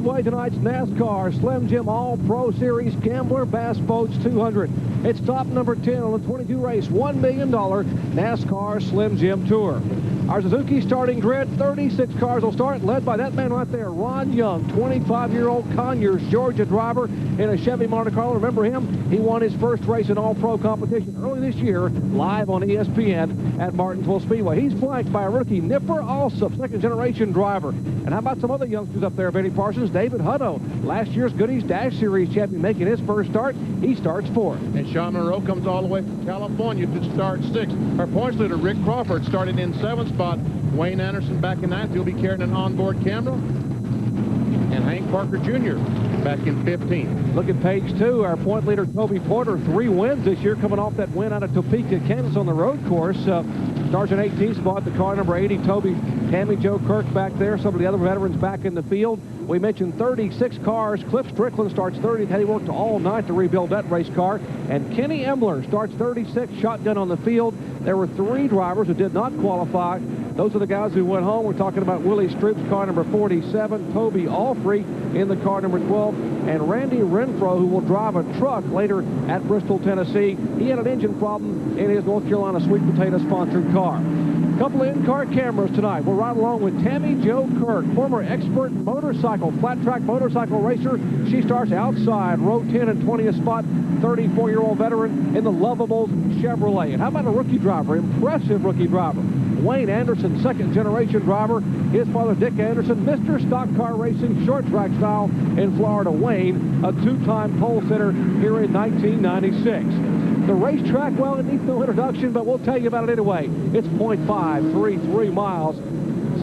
Speedway, tonight's NASCAR Slim Jim All-Pro Series Gambler Bass Boats 200. It's stop number 10 on the 22 race $1 million NASCAR Slim Jim Tour. Our Suzuki starting grid, 36 cars will start, led by that man right there, Ron Young, 25-year-old Conyers, Georgia driver in a Chevy Monte Carlo. Remember him? He won his first race in All-Pro competition early this year, live on ESPN at Martinsville Speedway. He's flanked by a rookie, Nipper Alsop, second-generation driver. And how about some other youngsters up there, Benny Parsons? David Hutto, last year's Goodies Dash Series champion, making his first start. He starts fourth. And Sean Monroe comes all the way from California to start sixth. Our points leader, Rick Crawford, started in seventh spot. Wayne Anderson back in ninth. He'll be carrying an onboard camera. And Hank Parker Jr. back in 15th. Look at page 2. Our point leader, Toby Porter, 3 wins this year, coming off that win out of Topeka, Kansas on the road course. Starts in 18th spot, the car number 80, Tammy Joe Kirk back there. Some of the other veterans back in the field. We mentioned 36 cars. Cliff Strickland starts 30th. Had he worked all night to rebuild that race car. And Kenny Emler starts 36, shotgun on the field. There were 3 drivers who did not qualify. Those are the guys who went home. We're talking about Willie Stroop's car number 47, Toby Alfrey in the car number 12, and Randy Renfro, who will drive a truck later at Bristol, Tennessee. He had an engine problem in his North Carolina Sweet Potato sponsored car. A couple of in-car cameras tonight. We're right along with Tammy Joe Kirk, former expert motorcycle, flat track motorcycle racer. She starts outside, row 10 and 20th spot, 34-year-old veteran in the Lovables Chevrolet. And how about a rookie driver, impressive rookie driver? Wayne Anderson, second-generation driver. His father, Dick Anderson, Mr. Stock Car Racing, short track style in Florida. Wayne, a 2-time pole sitter here in 1996. The racetrack, well, it needs no introduction, but we'll tell you about it anyway. It's 0.533 miles,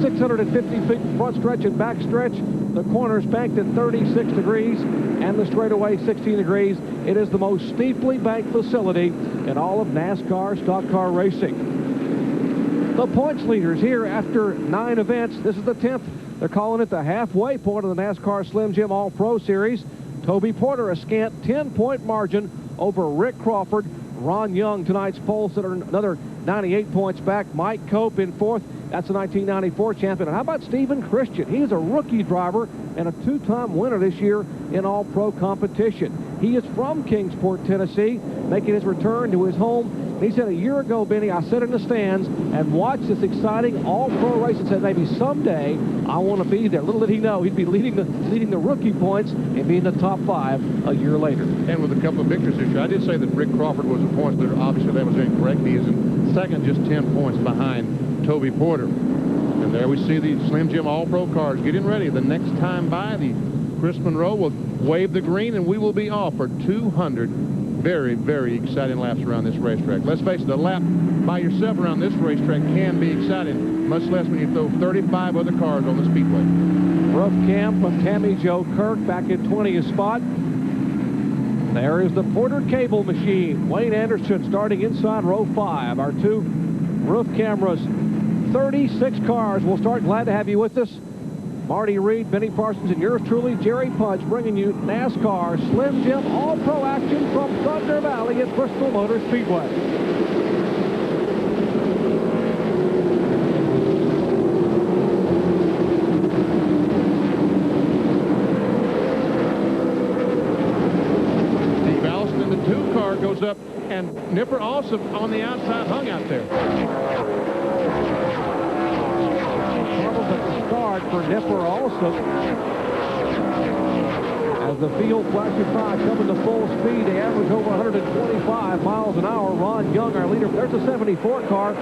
650 feet front stretch and back stretch. The corners banked at 36 degrees and the straightaway 16 degrees. It is the most steeply banked facility in all of NASCAR stock car racing. The points leaders here after 9 events. This is the 10th. They're calling it the halfway point of the NASCAR Slim Jim All-Pro Series. Toby Porter, a scant 10-point margin over Rick Crawford. Ron Young, tonight's pole sitter, another 98 points back. Mike Cope in 4th. That's a 1994 champion. And how about Stephen Christian? He's a rookie driver and a 2-time winner this year in All-Pro competition. He is from Kingsport, Tennessee, making his return to his home. He said a year ago, Benny, I sat in the stands and watched this exciting all-pro race and said maybe someday I want to be there. Little did he know he'd be leading the rookie points and be in the top 5 a year later. And with a couple of victories this year, I did say that Rick Crawford was a points leader. Obviously, that was incorrect. He is in second, just 10 points behind Toby Porter. And there we see the Slim Jim All-Pro cars getting ready. The next time by, the Chris Monroe will wave the green, and we will be off for 200 very, very exciting laps around this racetrack. Let's face it, a lap by yourself around this racetrack can be exciting, much less when you throw 35 other cars on the speedway. Rough cam from Tammy Joe Kirk back in 20th spot. There is the Porter cable machine. Wayne Anderson starting inside row 5. Our 2 roof cameras. 36 cars. We'll start. Glad to have you with us. Marty Reed, Benny Parsons, and yours truly, Jerry Punch, bringing you NASCAR Slim Jim All-Pro action from Thunder Valley at Bristol Motor Speedway. Steve Allison in the 2 car goes up, and Nipper also on the outside hung out there. Start for Nipper also. As the field flashes by, coming to full speed, they average over 125 miles an hour. Ron Young, our leader. There's a 74 car,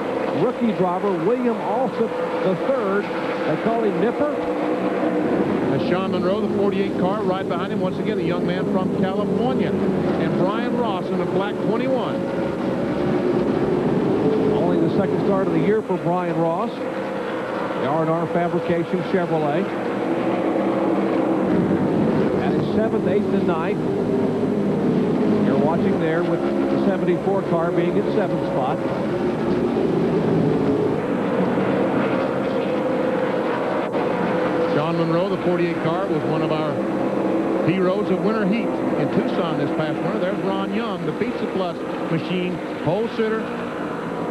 rookie driver, William Alsop III. They call him Nipper. And Sean Monroe, the 48 car, right behind him. Once again, a young man from California. And Brian Ross in a black 21. Only the second start of the year for Brian Ross. The R&R Fabrication Chevrolet. At his 7th, 8th, and 9th. You're watching there with the 74 car being in 7th spot. Sean Monroe, the 48 car, was one of our heroes of winter heat in Tucson this past winter. There's Ron Young, the Pizza Plus machine, pole sitter,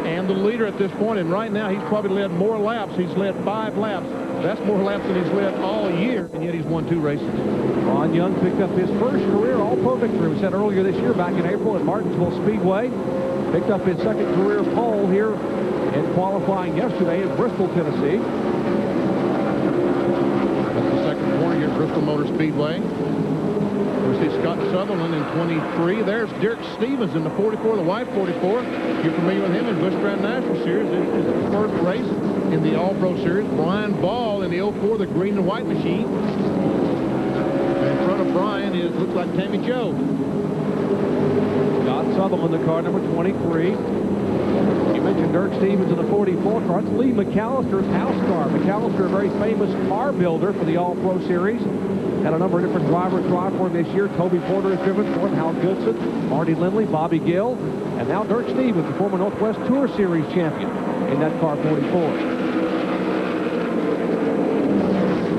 and the leader at this point. And right now, he's probably led more laps. He's led 5 laps That's more laps than he's led all year, and yet he's won 2 races. Ron Young picked up his first career All-Pro victory. We said earlier this year back in April at Martinsville Speedway. Picked up his second career pole here in qualifying yesterday in Bristol, Tennessee. That's the second corner here at Bristol Motor Speedway. We see Scott Sutherland in 23. There's Derek Stevens in the 44, the white 44. You're familiar with him in Busch Grand National Series. This is his first race in the All-Pro Series. Brian Ball in the 04, the green and white machine. And in front of Brian is, looks like Tammy Joe. Scott Sutherland, the car number 23. You mentioned Dirk Stevens in the 44 car. It's Lee McAllister's house car. McAllister, a very famous car builder for the All-Pro Series. Had a number of different drivers drive for him this year. Toby Porter has driven for him, Hal Goodson, Marty Lindley, Bobby Gill, and now Dirk Stevens, the former Northwest Tour Series champion in that car 44.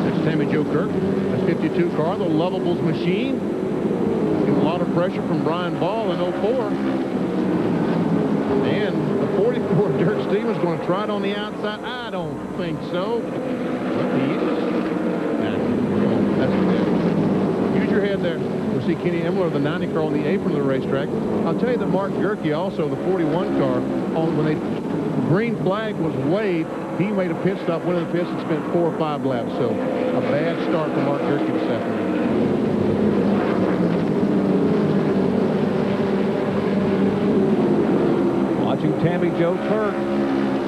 That's Tammy Joe Kirk. The 52 car, the Lovables machine. Getting a lot of pressure from Brian Ball in 04. And the 44, Dirk Stevens going to try it on the outside. I don't think so. But he is. That's it. Use your head there. We'll see Kenny Emler of the 90 car on the apron of the racetrack. I'll tell you that Mark Gerke, also the 41 car, when the green flag was waved, he made a pit stop, went in the pits, and spent 4 or 5 laps. So a bad start for Mark Gerke this afternoon. Watching Tammy Jo Kirk,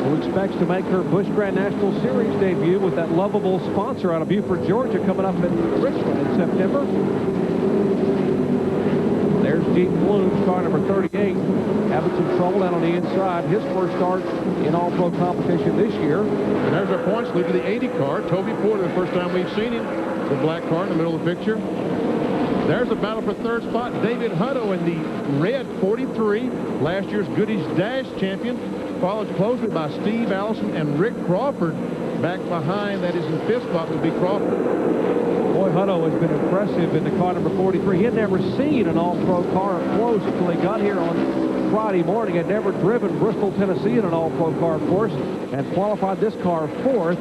who expects to make her Busch Grand National Series debut with that lovable sponsor out of Beaufort, Georgia, coming up in Richmond in September. There's Gene Bloom, car number 38, having some trouble down on the inside. His first start in All-Pro competition this year. And there's our points lead to the 80 car. Toby Porter, the first time we've seen him. The black car in the middle of the picture. There's a battle for third spot. David Hutto in the red 43, last year's Goodies Dash champion. Followed closely by Steve Allison and Rick Crawford. Back behind, that is in 5th spot, would be Crawford. Boy, Hutto has been impressive in the car number 43. He had never seen an All-Pro car up close until he got here on Friday morning. Had never driven Bristol, Tennessee in an All-Pro car, of course, and qualified this car 4th.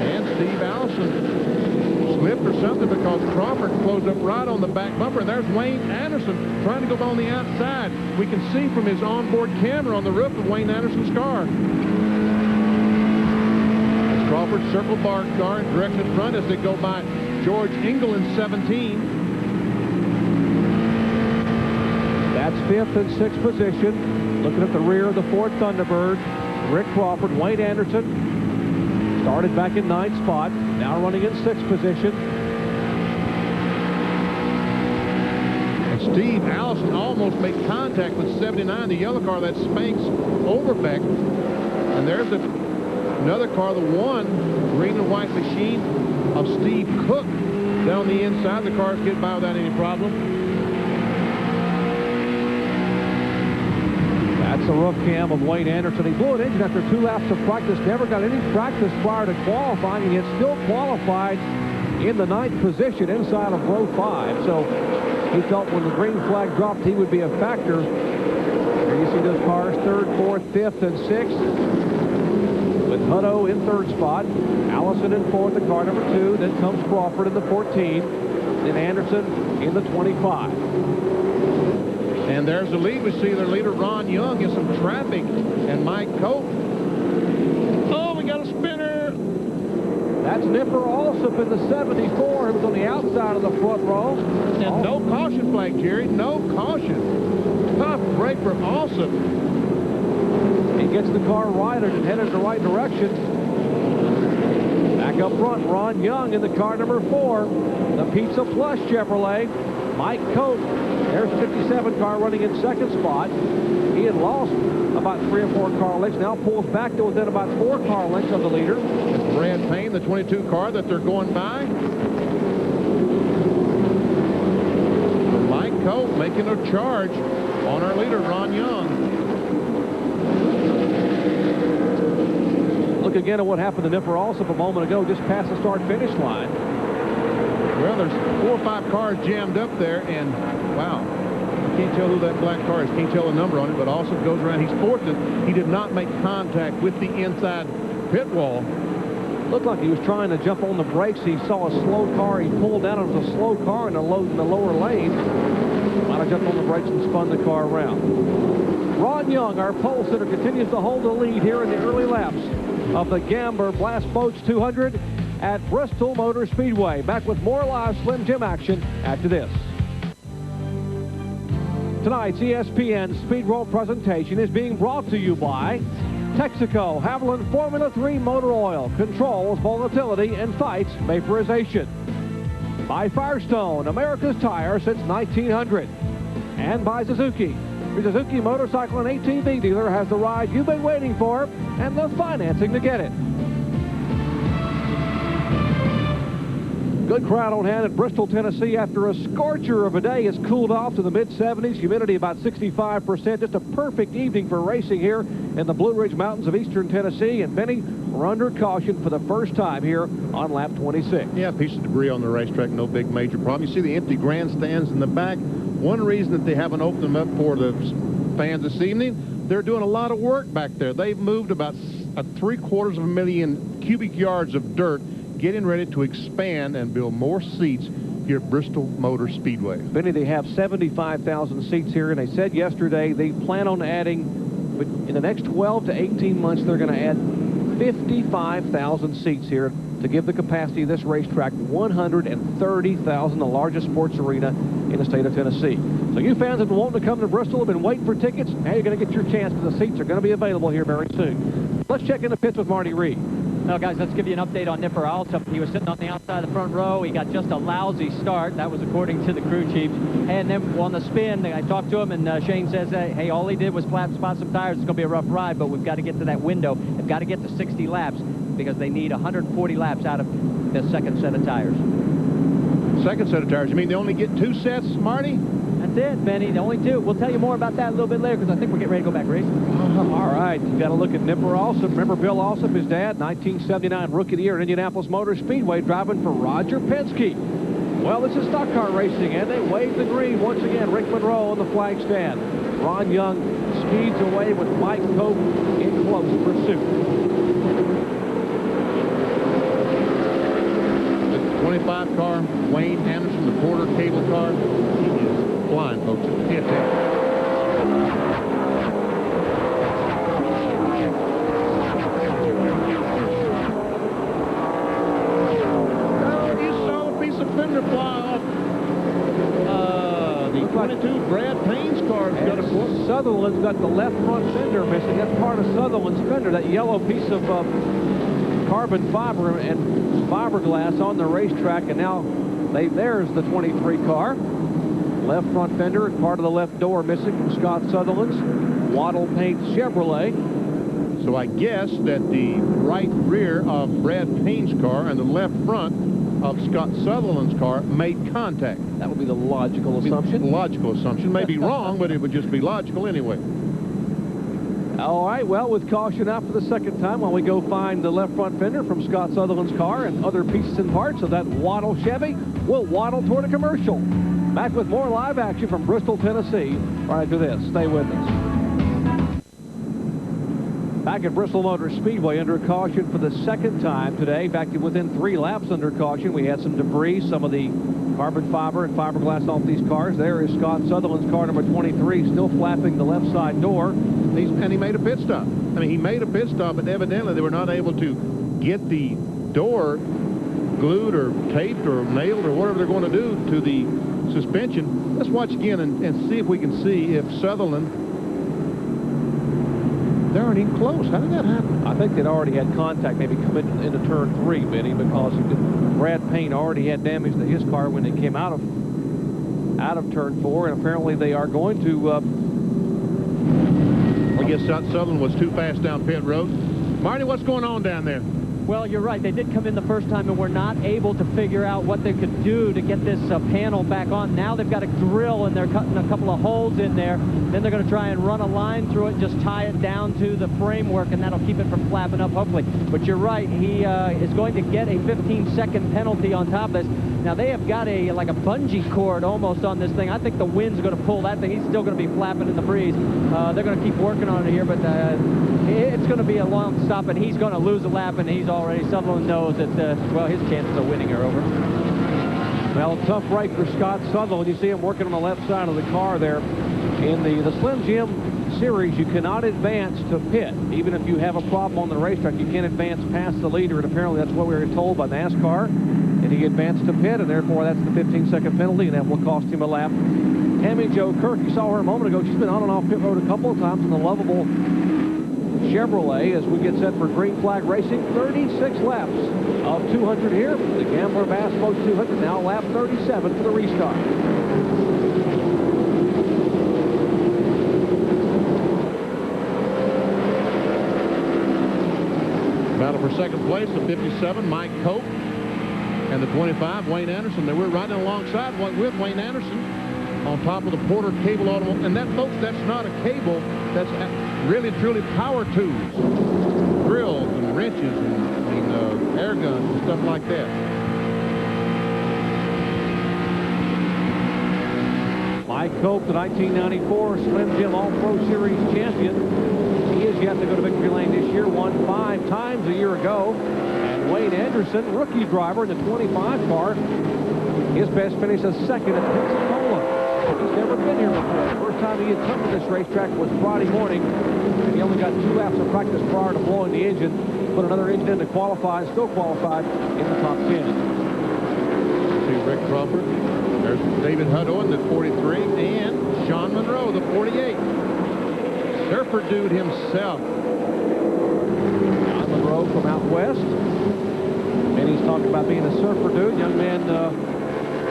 And Steve Allison slipped or something because Crawford closed up right on the back bumper. And there's Wayne Anderson trying to go on the outside. We can see from his onboard camera on the roof of Wayne Anderson's car. As Crawford circled bar car and directed in front as they go by George Engel in 17. That's 5th and 6th position. Looking at the rear of the Ford Thunderbird, Rick Crawford, Wayne Anderson. Started back in 9th spot, now running in 6th position. And Steve Allison almost made contact with 79, the yellow car, that Spanx Overbeck. And there's another car, the 1 green and white machine of Steve Cook down the inside. The cars get by without any problem. That's the roof cam of Wayne Anderson. He blew an engine after 2 laps of practice. Never got any practice prior to qualifying, and yet still qualified in the 9th position inside of row 5. So he felt when the green flag dropped, he would be a factor. Here you see those cars, 3rd, 4th, 5th, and 6th. With Hutto in 3rd spot, Allison in 4th, the car number 2. Then comes Crawford in the 14. Then Anderson in the 25. And there's the lead. We see their leader, Ron Young, in some traffic. And Mike Cope. Oh, we got a spinner. That's Nipper Alsop in the 74. He was on the outside of the front row. And no caution flag, Jerry. No caution. Tough break for Alsop. He gets the car righted and headed in the right direction. Back up front, Ron Young in the car number 4. The Pizza Plus Chevrolet. Mike Cope. There's the 57 car running in 2nd spot. He had lost about 3 or 4 car lengths. Now pulls back to within about 4 car lengths of the leader. It's Brad Payne, the 22 car that they're going by. Mike Cope making a charge on our leader, Ron Young. Look again at what happened to Nipper Alsop a moment ago, just past the start-finish line. Well, there's 4 or 5 cars jammed up there, and wow, you can't tell who that black car is. Can't tell the number on it, but also goes around. He's fortunate he did not make contact with the inside pit wall. Looked like he was trying to jump on the brakes. He saw a slow car. He pulled down. It was a slow car in the lower lane. Might have jumped on the brakes and spun the car around. Ron Young, our pole sitter, continues to hold the lead here in the early laps of the Gamber Blast Boats 200 at Bristol Motor Speedway. Back with more live Slim Jim action after this. Tonight's ESPN Speed World presentation is being brought to you by Texaco Haviland Formula 3 Motor Oil. Controls volatility and fights vaporization. By Firestone, America's tire since 1900. And by Suzuki. Your Suzuki motorcycle and ATV dealer has the ride you've been waiting for and the financing to get it. Good crowd on hand at Bristol, Tennessee after a scorcher of a day. It's cooled off to the mid-70s, humidity about 65%. Just a perfect evening for racing here in the Blue Ridge Mountains of eastern Tennessee. And Benny, we're under caution for the first time here on lap 26. Yeah, a piece of debris on the racetrack, no big major problem. You see the empty grandstands in the back. One reason that they haven't opened them up for the fans this evening, they're doing a lot of work back there. They've moved about 750,000 cubic yards of dirt, getting ready to expand and build more seats here at Bristol Motor Speedway. Benny, they have 75,000 seats here, and they said yesterday they plan on adding, in the next 12 to 18 months, they're going to add 55,000 seats here to give the capacity of this racetrack 130,000, the largest sports arena in the state of Tennessee. So you fans have been wanting to come to Bristol, have been waiting for tickets. Now you're going to get your chance because the seats are going to be available here very soon. Let's check in the pits with Marty Reed. Well, guys, let's give you an update on Nipper Alsop. He was sitting on the outside of the front row. He got just a lousy start. That was according to the crew chief. And then on the spin, I talked to him, and Shane says, hey, all he did was spot some tires. It's going to be a rough ride, but we've got to get to that window. They've got to get to 60 laps because they need 140 laps out of the second set of tires. Second set of tires? You mean they only get 2 sets, Marty? That's it, Benny. The only 2. We'll tell you more about that a little bit later because I think we're getting ready to go back racing. All right, you got to look at Nipper Alsop. Remember Bill Alsop, his dad, 1979 Rookie of the Year at Indianapolis Motor Speedway, driving for Roger Penske. Well, this is stock car racing, and they wave the green once again. Rick Monroe on the flag stand. Ron Young speeds away with Mike Cope in close pursuit. The 25 car, Wayne Anderson, the Porter cable car, he is flying, folks. It's fantastic. Sutherland's got the left front fender missing. That's part of Sutherland's fender, that yellow piece of carbon fiber and fiberglass on the racetrack. And now there's the 23 car. Left front fender, part of the left door missing from Scott Sutherland's Wattle Paint Chevrolet. So I guess that the right rear of Brad Payne's car and the left front of Scott Sutherland's car made contact. That would be the logical assumption. Logical assumption. May be wrong, but it would just be logical anyway. All right, well, with caution out for the second time while we go find the left front fender from Scott Sutherland's car and other pieces and parts of that Wattle Chevy, we'll waddle toward a commercial. Back with more live action from Bristol, Tennessee, right after this. Stay with us. Back at Bristol Motor Speedway under caution for the second time today. In fact, within 3 laps under caution, we had some debris, some of the carbon fiber and fiberglass off these cars. There is Scott Sutherland's car number 23, still flapping the left side door. And he made a pit stop. I mean, he made a pit stop, but evidently they were not able to get the door glued or taped or nailed or whatever they're going to do to the suspension. Let's watch again and see if we can see if Sutherland... They aren't even close. How did that happen? I think they'd already had contact, maybe coming into turn 3, Benny, because Brad Payne already had damage to his car when they came out of turn 4, and apparently they are going to... I guess Sutherland was too fast down pit road. Marty, what's going on down there? Well, you're right. They did come in the first time and were not able to figure out what they could do to get this panel back on. Now they've got a drill, and they're cutting a couple of holes in there. Then they're going to try and run a line through it and just tie it down to the framework, and that'll keep it from flapping up, hopefully. But you're right. He is going to get a 15-second penalty on top of this. Now, they have got like a bungee cord almost on this thing. I think the wind's going to pull that thing. He's still going to be flapping in the breeze. They're going to keep working on it here, but it's going to be a long stop, and he's going to lose a lap, and he's already, Sutherland knows that, well, his chances of winning are over. Well, tough break for Scott Sutherland. You see him working on the left side of the car there. In the Slim Jim Series, you cannot advance to pit. Even if you have a problem on the racetrack, you can't advance past the leader, and apparently that's what we were told by NASCAR. And he advanced to pit, and therefore that's the 15-second penalty, and that will cost him a lap. Tammy Jo Kirk, you saw her a moment ago. She's been on and off pit road a couple of times in the lovable Chevrolet as we get set for green flag racing. 36 laps of 200 here. The Gambler Bass Boat 200, now lap 37 for the restart. Battle for second place, the 57, Mike Cope, and the 25, Wayne Anderson. They were riding alongside with Wayne Anderson on top of the Porter cable automobile. And that, folks, that's not a cable. That's really, truly power tools. Drills and wrenches and air guns and stuff like that. Mike Cope, the 1994 Slim Jim All-Pro Series champion. He is yet to go to victory lane this year, won 5 times a year ago. And Wayne Anderson, rookie driver in the 25 car, his best finish is second at Pensacola. He's never been here before. The first time he had come to this racetrack was Friday morning, and he only got 2 laps of practice prior to blowing the engine. Put another engine in to qualify, still qualified in the top 10. See Rick Crawford. There's David Hutto in the 43, and Sean Monroe, the 48. Surfer dude himself. John Monroe from out west. And he's talking about being a surfer dude. Young man,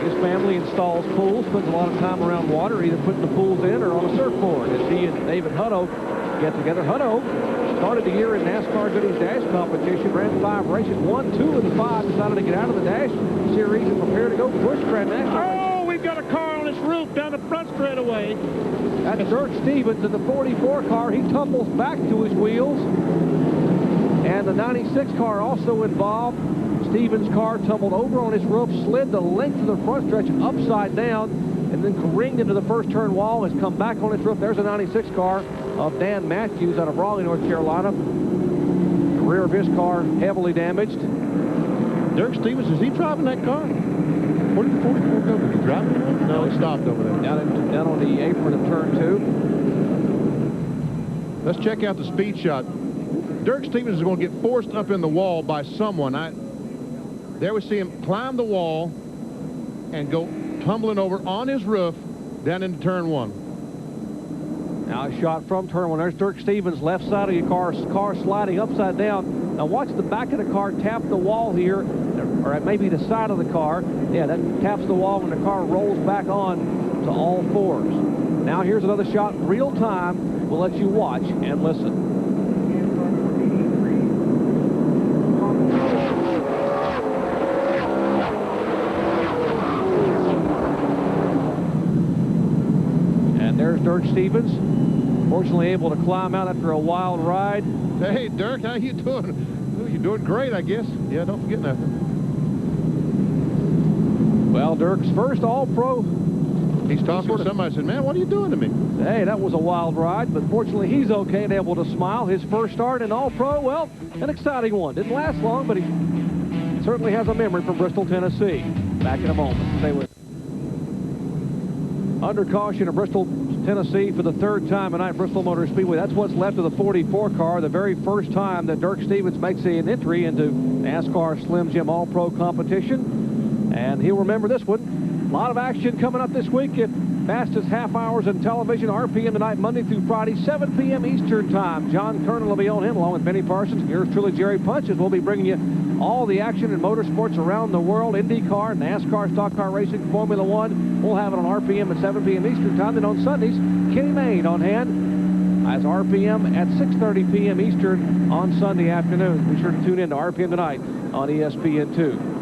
his family installs pools, spends a lot of time around water, either putting the pools in or on a surfboard. As he and David Hutto get together. Hutto started the year in NASCAR Goodies Dash competition, ran 5 races, won 2 of the 5, decided to get out of the Dash Series and prepare to go push Grand National. Oh, we've got a car on this roof down the front straightaway. That's Dirk Stevens in the 44 car. He tumbles back to his wheels. And the 96 car also involved. Stevens' car tumbled over on his roof, slid the length of the front stretch upside down, and then careened into the first turn wall, has come back on its roof. There's a 96 car of Dan Matthews out of Raleigh, North Carolina. The rear of his car heavily damaged. Dirk Stevens, is he driving that car? Where did the 44 go? Did he drive it? No, he stopped over there. Down on the apron of turn 2. Let's check out the speed shot. Dirk Stevens is going to get forced up in the wall by someone. There we see him climb the wall and go tumbling over on his roof down into turn 1. Now a shot from turn 1. There's Dirk Stevens, left side of your car sliding upside down. Now watch the back of the car tap the wall here, or maybe the side of the car. Yeah, that taps the wall when the car rolls back on to all 4s. Now here's another shot, real time. We'll let you watch and listen. There's Dirk Stevens, fortunately able to climb out after a wild ride. Hey, Dirk, how you doing? Ooh, you're doing great, I guess. Yeah, don't forget nothing. Well, Dirk's first All-Pro. He's talking to somebody. Said, man, what are you doing to me? Hey, that was a wild ride, but fortunately he's okay and able to smile. His first start in All-Pro, well, an exciting one. Didn't last long, but he certainly has a memory from Bristol, Tennessee. Back in a moment. Stay with us. Under caution of Bristol, Tennessee for the 3rd time tonight, Bristol Motor Speedway. That's what's left of the 44 car, the very first time that Dirk Stevens makes an entry into NASCAR Slim Jim All-Pro competition. And he'll remember this one. A lot of action coming up this week at fastest half hours in television, RPM tonight, Monday through Friday, 7 p.m. Eastern time. John Kernan will be on him along with Benny Parsons. Yours truly, Jerry Punches. We'll be bringing you all the action in motorsports around the world, IndyCar, NASCAR, Stock Car Racing, Formula One. We'll have it on RPM at 7 p.m. Eastern time. Then on Sundays, Kenny Mayne on hand as RPM at 6:30 p.m. Eastern on Sunday afternoon. Be sure to tune in to RPM tonight on ESPN2.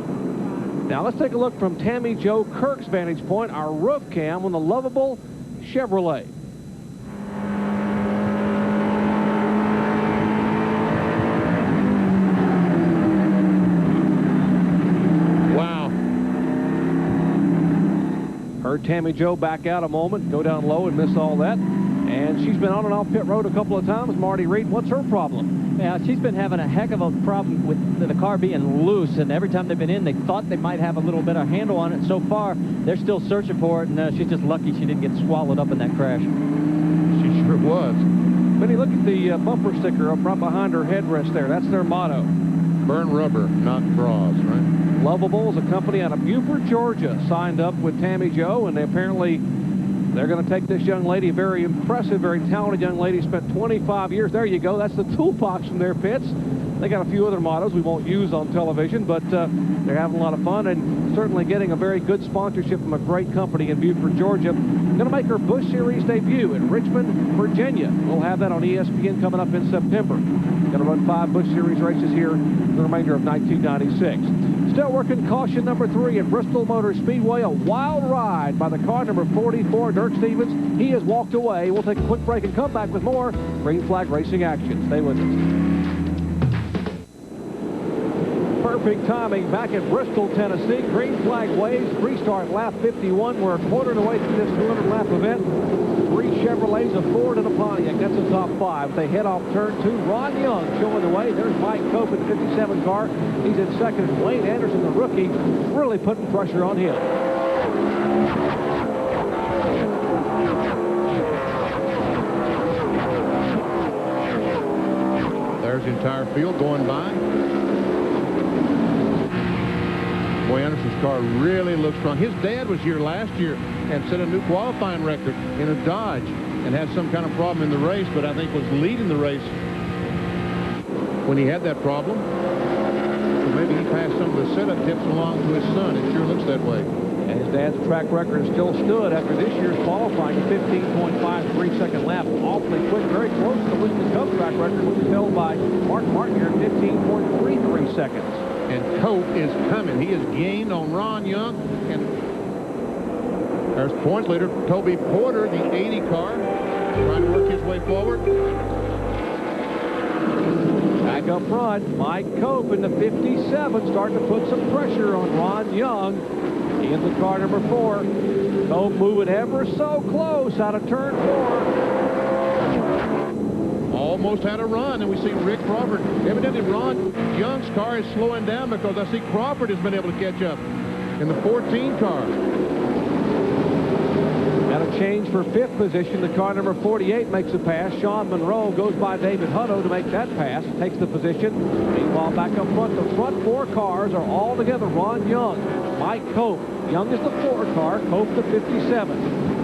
Now let's take a look from Tammy Jo Kirk's vantage point, our roof cam on the lovable Chevrolet. Wow. Heard Tammy Jo back out a moment, go down low and miss all that. And she's been on and off pit road a couple of times. Marty Reed, what's her problem? Yeah, she's been having a heck of a problem with the car being loose, and every time they've been in, they thought they might have a little bit of handle on it. So far, they're still searching for it, and she's just lucky she didn't get swallowed up in that crash. She sure was. Benny, look at the bumper sticker up right behind her headrest there. That's their motto. Burn rubber, not bras, right? Lovable is a company out of Beaufort, Georgia, signed up with Tammy Jo, and apparently they're going to take this young lady, a very impressive, very talented young lady, spent 25 years. There you go. That's the toolbox from their pits. They got a few other mottos we won't use on television, but they're having a lot of fun and certainly getting a very good sponsorship from a great company in Beaufort, Georgia. Going to make her Busch Series debut in Richmond, Virginia. We'll have that on ESPN coming up in September. Going to run 5 Busch Series races here the remainder of 1996. Still working caution number 3 at Bristol Motor Speedway. A wild ride by the car number 44, Dirk Stevens. He has walked away. We'll take a quick break and come back with more Green Flag Racing action. Stay with us. Perfect timing back at Bristol, Tennessee. Green flag waves. Restart lap 51. We're a quarter of the way through this 200-lap event. 3 Chevrolets, a Ford, and a Pontiac. That's the top 5. They head off turn 2. Ron Young showing the way. There's Mike Cope in the 57 car. He's in second. Wayne Anderson, the rookie, really putting pressure on him. There's the entire field going by. Boy, Anderson's car really looks strong. His dad was here last year and set a new qualifying record in a Dodge and had some kind of problem in the race, but I think was leading the race when he had that problem. So maybe he passed some of the setup tips along to his son. It sure looks that way. And his dad's track record still stood after this year's qualifying, 15.53 second lap. Awfully quick, very close to the Winston Cup track record, which was held by Mark Martin here at 15.33 seconds. And Cope is coming. He has gained on Ron Young. And there's points leader Toby Porter, the 80 car, trying to work his way forward. Back up front, Mike Cope in the 57 starting to put some pressure on Ron Young. He in the car number 4. Cope moving ever so close out of turn 4. Almost had a run, and we see Rick Crawford. Evidently, Ron Young's car is slowing down because I see Crawford has been able to catch up in the 14 car. Got a change for 5th position. The car number 48 makes a pass. Sean Monroe goes by David Hutto to make that pass, takes the position. Meanwhile, back up front, the front 4 cars are all together. Ron Young, Mike Cope. Young is the 4 car, Cope the 57.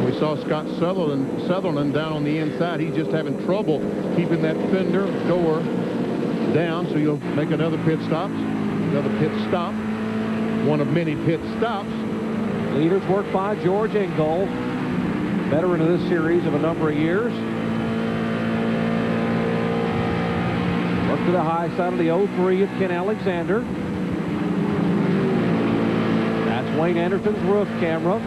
We saw Scott Sutherland down on the inside. He's just having trouble keeping that fender door down, so you'll make another pit stop. One of many pit stops. Leaders work by George Engel, veteran of this series of a number of years. Work to the high side of the 03 of Ken Alexander. That's Wayne Anderson's roof camera.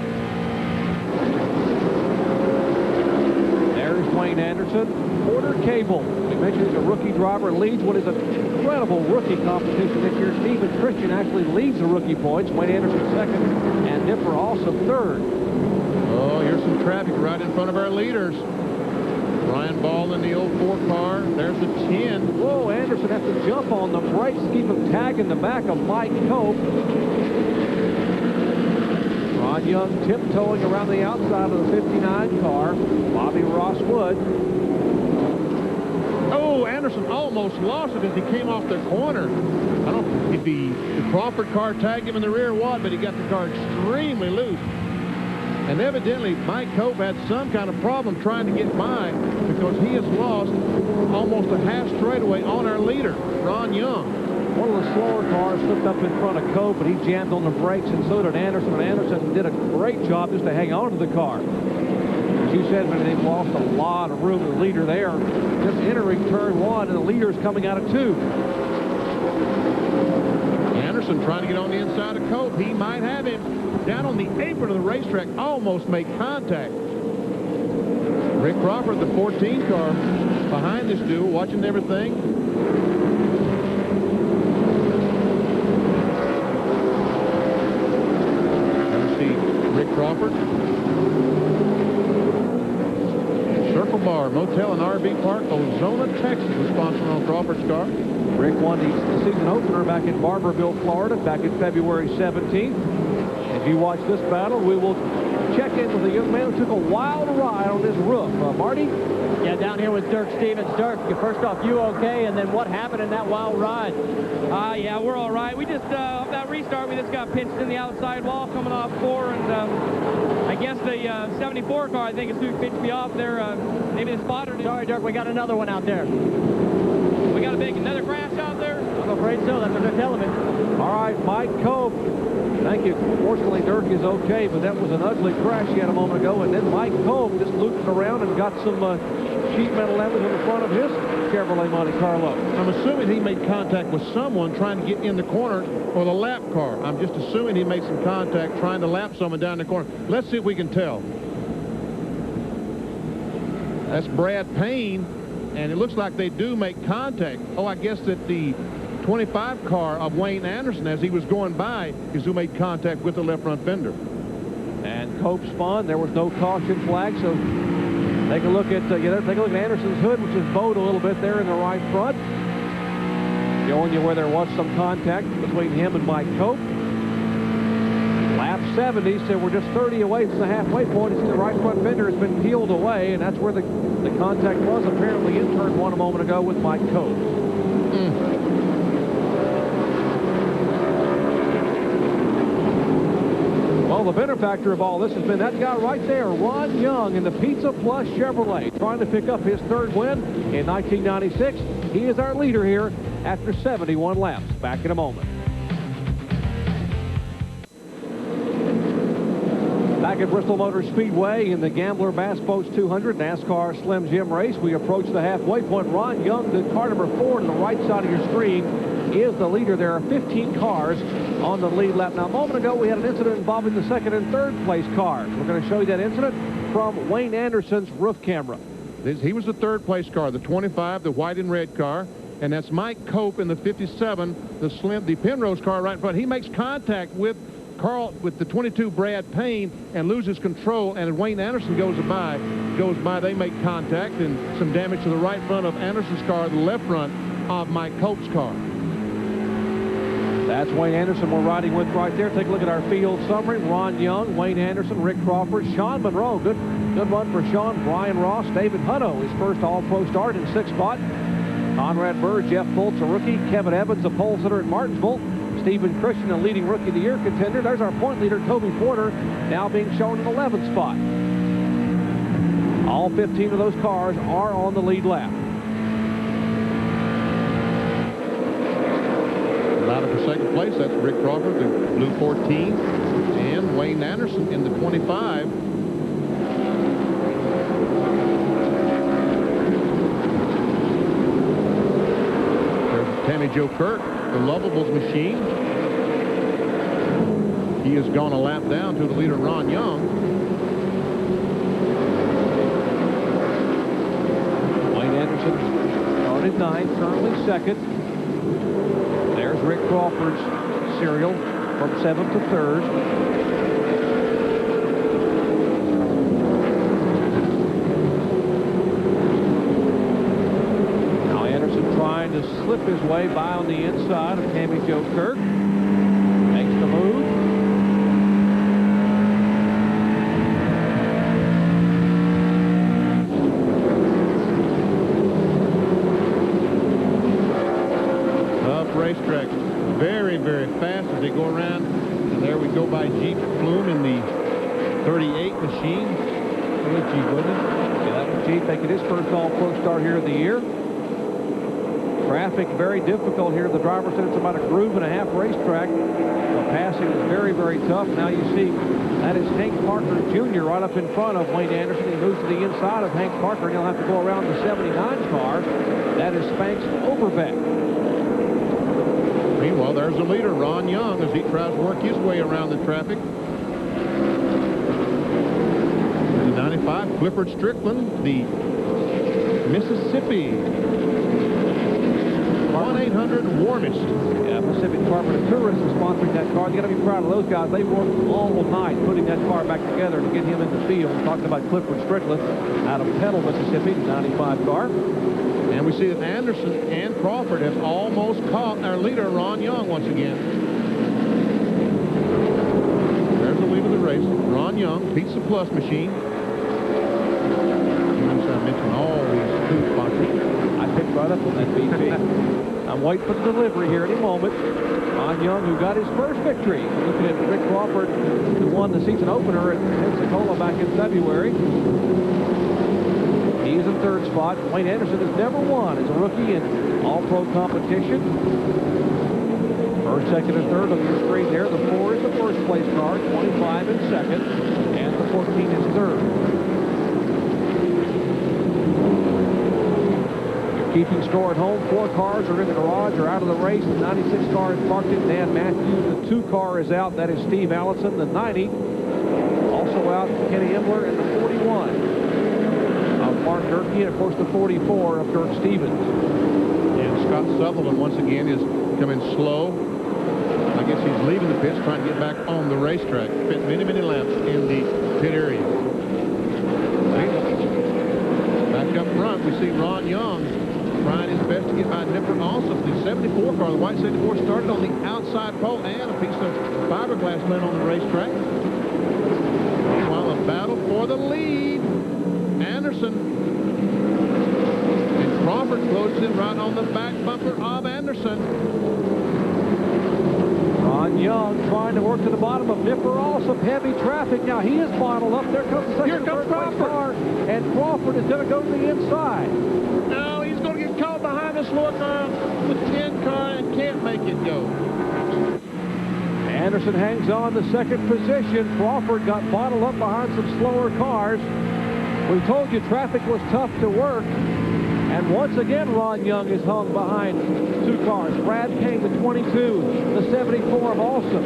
Wayne Anderson, Porter Cable. We mentioned he's a rookie driver, leads what is an incredible rookie competition this year. Stephen Christian actually leads the rookie points. Wayne Anderson 2nd, and Nipper also 3rd. Oh, here's some traffic right in front of our leaders. Brian Ball in the 04 car. There's the 10. Whoa, Anderson has to jump on the brakes to keep him tagging the back of Mike Cope. Ron Young tiptoeing around the outside of the 59 car. Bobby Ross Wood. Oh, Anderson almost lost it as he came off the corner. I don't know if the Crawford car tagged him in the rear or what, but he got the car extremely loose. And evidently, Mike Cope had some kind of problem trying to get by because he has lost almost a half straightaway on our leader, Ron Young. One of the slower cars slipped up in front of Cope, but he jammed on the brakes, and so did Anderson. And Anderson did a great job just to hang on to the car. As you said, they've lost a lot of room to the leader there. Just entering turn 1, and the leader's coming out of 2. Anderson trying to get on the inside of Cope. He might have him. Down on the apron of the racetrack, almost make contact. Rick Crawford, the 14 car, behind this duel, watching everything. Let's see Rick Crawford. Circle Bar Motel and RV Park, Ozona, Texas, was sponsoring on Crawford's car. Rick won the season opener back in Barberville, Florida, back in February 17th. If you watch this battle, we will check in with a young man who took a wild ride on this roof. Marty? Yeah, down here with Dirk Stevens. Dirk, first off, you okay? And then what happened in that wild ride? Yeah, we're all right. We just, off that restart, we just got pinched in the outside wall coming off 4, and I guess the 74 car, I think, is who pitched me off there. Maybe the spotter did. Sorry, Dirk, we got another one out there. We got another crash out there? I'm afraid so. That's what they're telling me. All right, Mike Cope. Thank you. Fortunately, Dirk is okay, but that was an ugly crash he had a moment ago. And then Mike Cope just looped around and got some sheet metal damage on the front of his Chevrolet Monte Carlo. I'm assuming he made contact with someone trying to get in the corner or the lap car. I'm just assuming he made some contact trying to lap someone down the corner. Let's see if we can tell. That's Brad Payne, and it looks like they do make contact. Oh, I guess that the 25 car of Wayne Anderson, as he was going by, is who made contact with the left front fender. And Cope spun. There was no caution flag, so take a look at Anderson's hood, which is bowed a little bit there in the right front, showing you where there was some contact between him and Mike Cope. Lap 70, so we're just 30 away from the halfway point. You see the right front fender has been peeled away, and that's where the contact was apparently in turn 1 a moment ago with Mike Cope. Well, the benefactor of all this has been that guy right there, Ron Young, in the Pizza Plus Chevrolet, trying to pick up his 3rd win in 1996. He is our leader here after 71 laps. Back in a moment. Back at Bristol Motor Speedway in the Gambler Bass Boats 200 NASCAR Slim Jim race, we approach the halfway point. Ron Young, the car number 4 to the right side of your screen, is the leader. There are 15 cars on the lead lap. Now, a moment ago, we had an incident involving the 2nd and 3rd place cars. We're going to show you that incident from Wayne Anderson's roof camera. He was the 3rd place car, the 25, the white and red car, and that's Mike Cope in the 57, the Penrose car right in front. He makes contact with the 22 Brad Payne and loses control, and as Wayne Anderson goes by, they make contact and some damage to the right front of Anderson's car, the left front of Mike Cope's car. That's Wayne Anderson we're riding with right there. Take a look at our field summary. Ron Young, Wayne Anderson, Rick Crawford, Sean Monroe. Good run for Sean. Brian Ross, David Hutto, his first All-Pro start in 6th spot. Conrad Burr, Jeff Fultz, a rookie. Kevin Evans, a pole sitter at Martinsville. Stephen Christian, a leading Rookie of the Year contender. There's our point leader, Toby Porter, now being shown in 11th spot. All 15 of those cars are on the lead lap. Battle for 2nd place, that's Rick Crawford, the blue 14, and Wayne Anderson in the 25. There's Tammy Jo Kirk, the Lovables machine. He has gone a lap down to the leader, Ron Young. Wayne Anderson started 9th, currently 2nd. There's Rick Crawford's serial from 7th to 3rd. Now Anderson trying to slip his way by on the inside of Tammy Jo Kirk. Makes the move. Racetrack, very, very fast as they go around. And there we go by Jeep Flume in the 38 machine. Good Jeep, wasn't it? Yeah, that was Jeep making his first All-Pro start here of the year. Traffic very difficult here. The driver said it's about a groove and a half racetrack. The passing is very, very tough. Now you see that is Hank Parker Jr. right up in front of Wayne Anderson. He moves to the inside of Hank Parker, and he'll have to go around the 79 car. That is Spanx Overbeck. Meanwhile, there's the leader, Ron Young, as he tries to work his way around the traffic. The 95, Clifford Strickland, the Mississippi 1-800-WARMEST. Yeah, Mississippi Department of Tourism sponsoring that car. You got to be proud of those guys. They worked all night putting that car back together to get him in the field. Talking about Clifford Strickland out of Petal, Mississippi, 95 car. And we see that Anderson and Crawford have almost caught our leader, Ron Young, once again. There's the lead of the race. Ron Young, Pizza Plus machine. I mentioned all these food sponsors. I picked right up on that BP. I'm waiting for the delivery here any moment. Ron Young, who got his first victory. Looking at Rick Crawford, who won the season opener at Pensacola back in February. He's in third spot. Wayne Anderson has never won as a rookie in all-pro competition. First, second, and third on your screen there. The 4 is the first place car, 25 in second, and the 14 is third. Keeping score at home. 4 cars are in the garage or out of the race. The 96 car is parked in Dan Matthews. The 2 car is out. That is Steve Allison. The 90 also out. Kenny Imler and the 41 of Mark Durkee, and of course the 44 of Dirk Stevens. And Scott Sutherland once again is coming slow. I guess he's leaving the pits, trying to get back on the racetrack. Spent many, many laps in the pit area. Back up front, we see Ron Young trying his best to get by Nipper Alsop. The 74 car, the white 74, started on the outside pole, and a piece of fiberglass went on the racetrack. Meanwhile, a battle for the lead. Anderson and Crawford closes in right on the back bumper of Anderson. Ron Young trying to work to the bottom of Nipper Alsop. Heavy traffic. Now he is bottled up. There comes the second Crawford car, and Crawford is going to go to the inside. No, he's going to get caught behind this slow car with 10 car and can't make it go. Anderson hangs on the second position. Crawford got bottled up behind some slower cars. We told you traffic was tough to work. And once again, Ron Young is hung behind 2 cars. Brad King, the 22, the 74 of Alsop.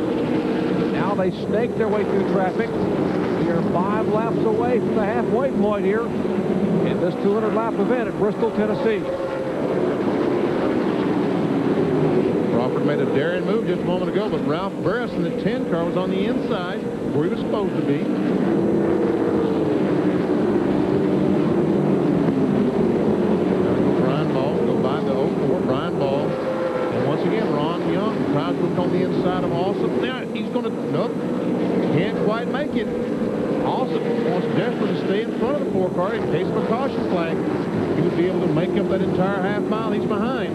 Now they snake their way through traffic. We are 5 laps away from the halfway point here in this 200-lap event at Bristol, Tennessee. Crawford made a daring move just a moment ago, but Ralph Burris in the 10 car was on the inside where he was supposed to be. Brian Ball, go by the 04, Brian Ball. And once again, Ron Young tries to look on the inside of Alsop. Now he's going to, nope, can't quite make it. Alsop wants desperately to stay in front of the 4 car in case of a caution flag. He would be able to make up that entire half mile he's behind.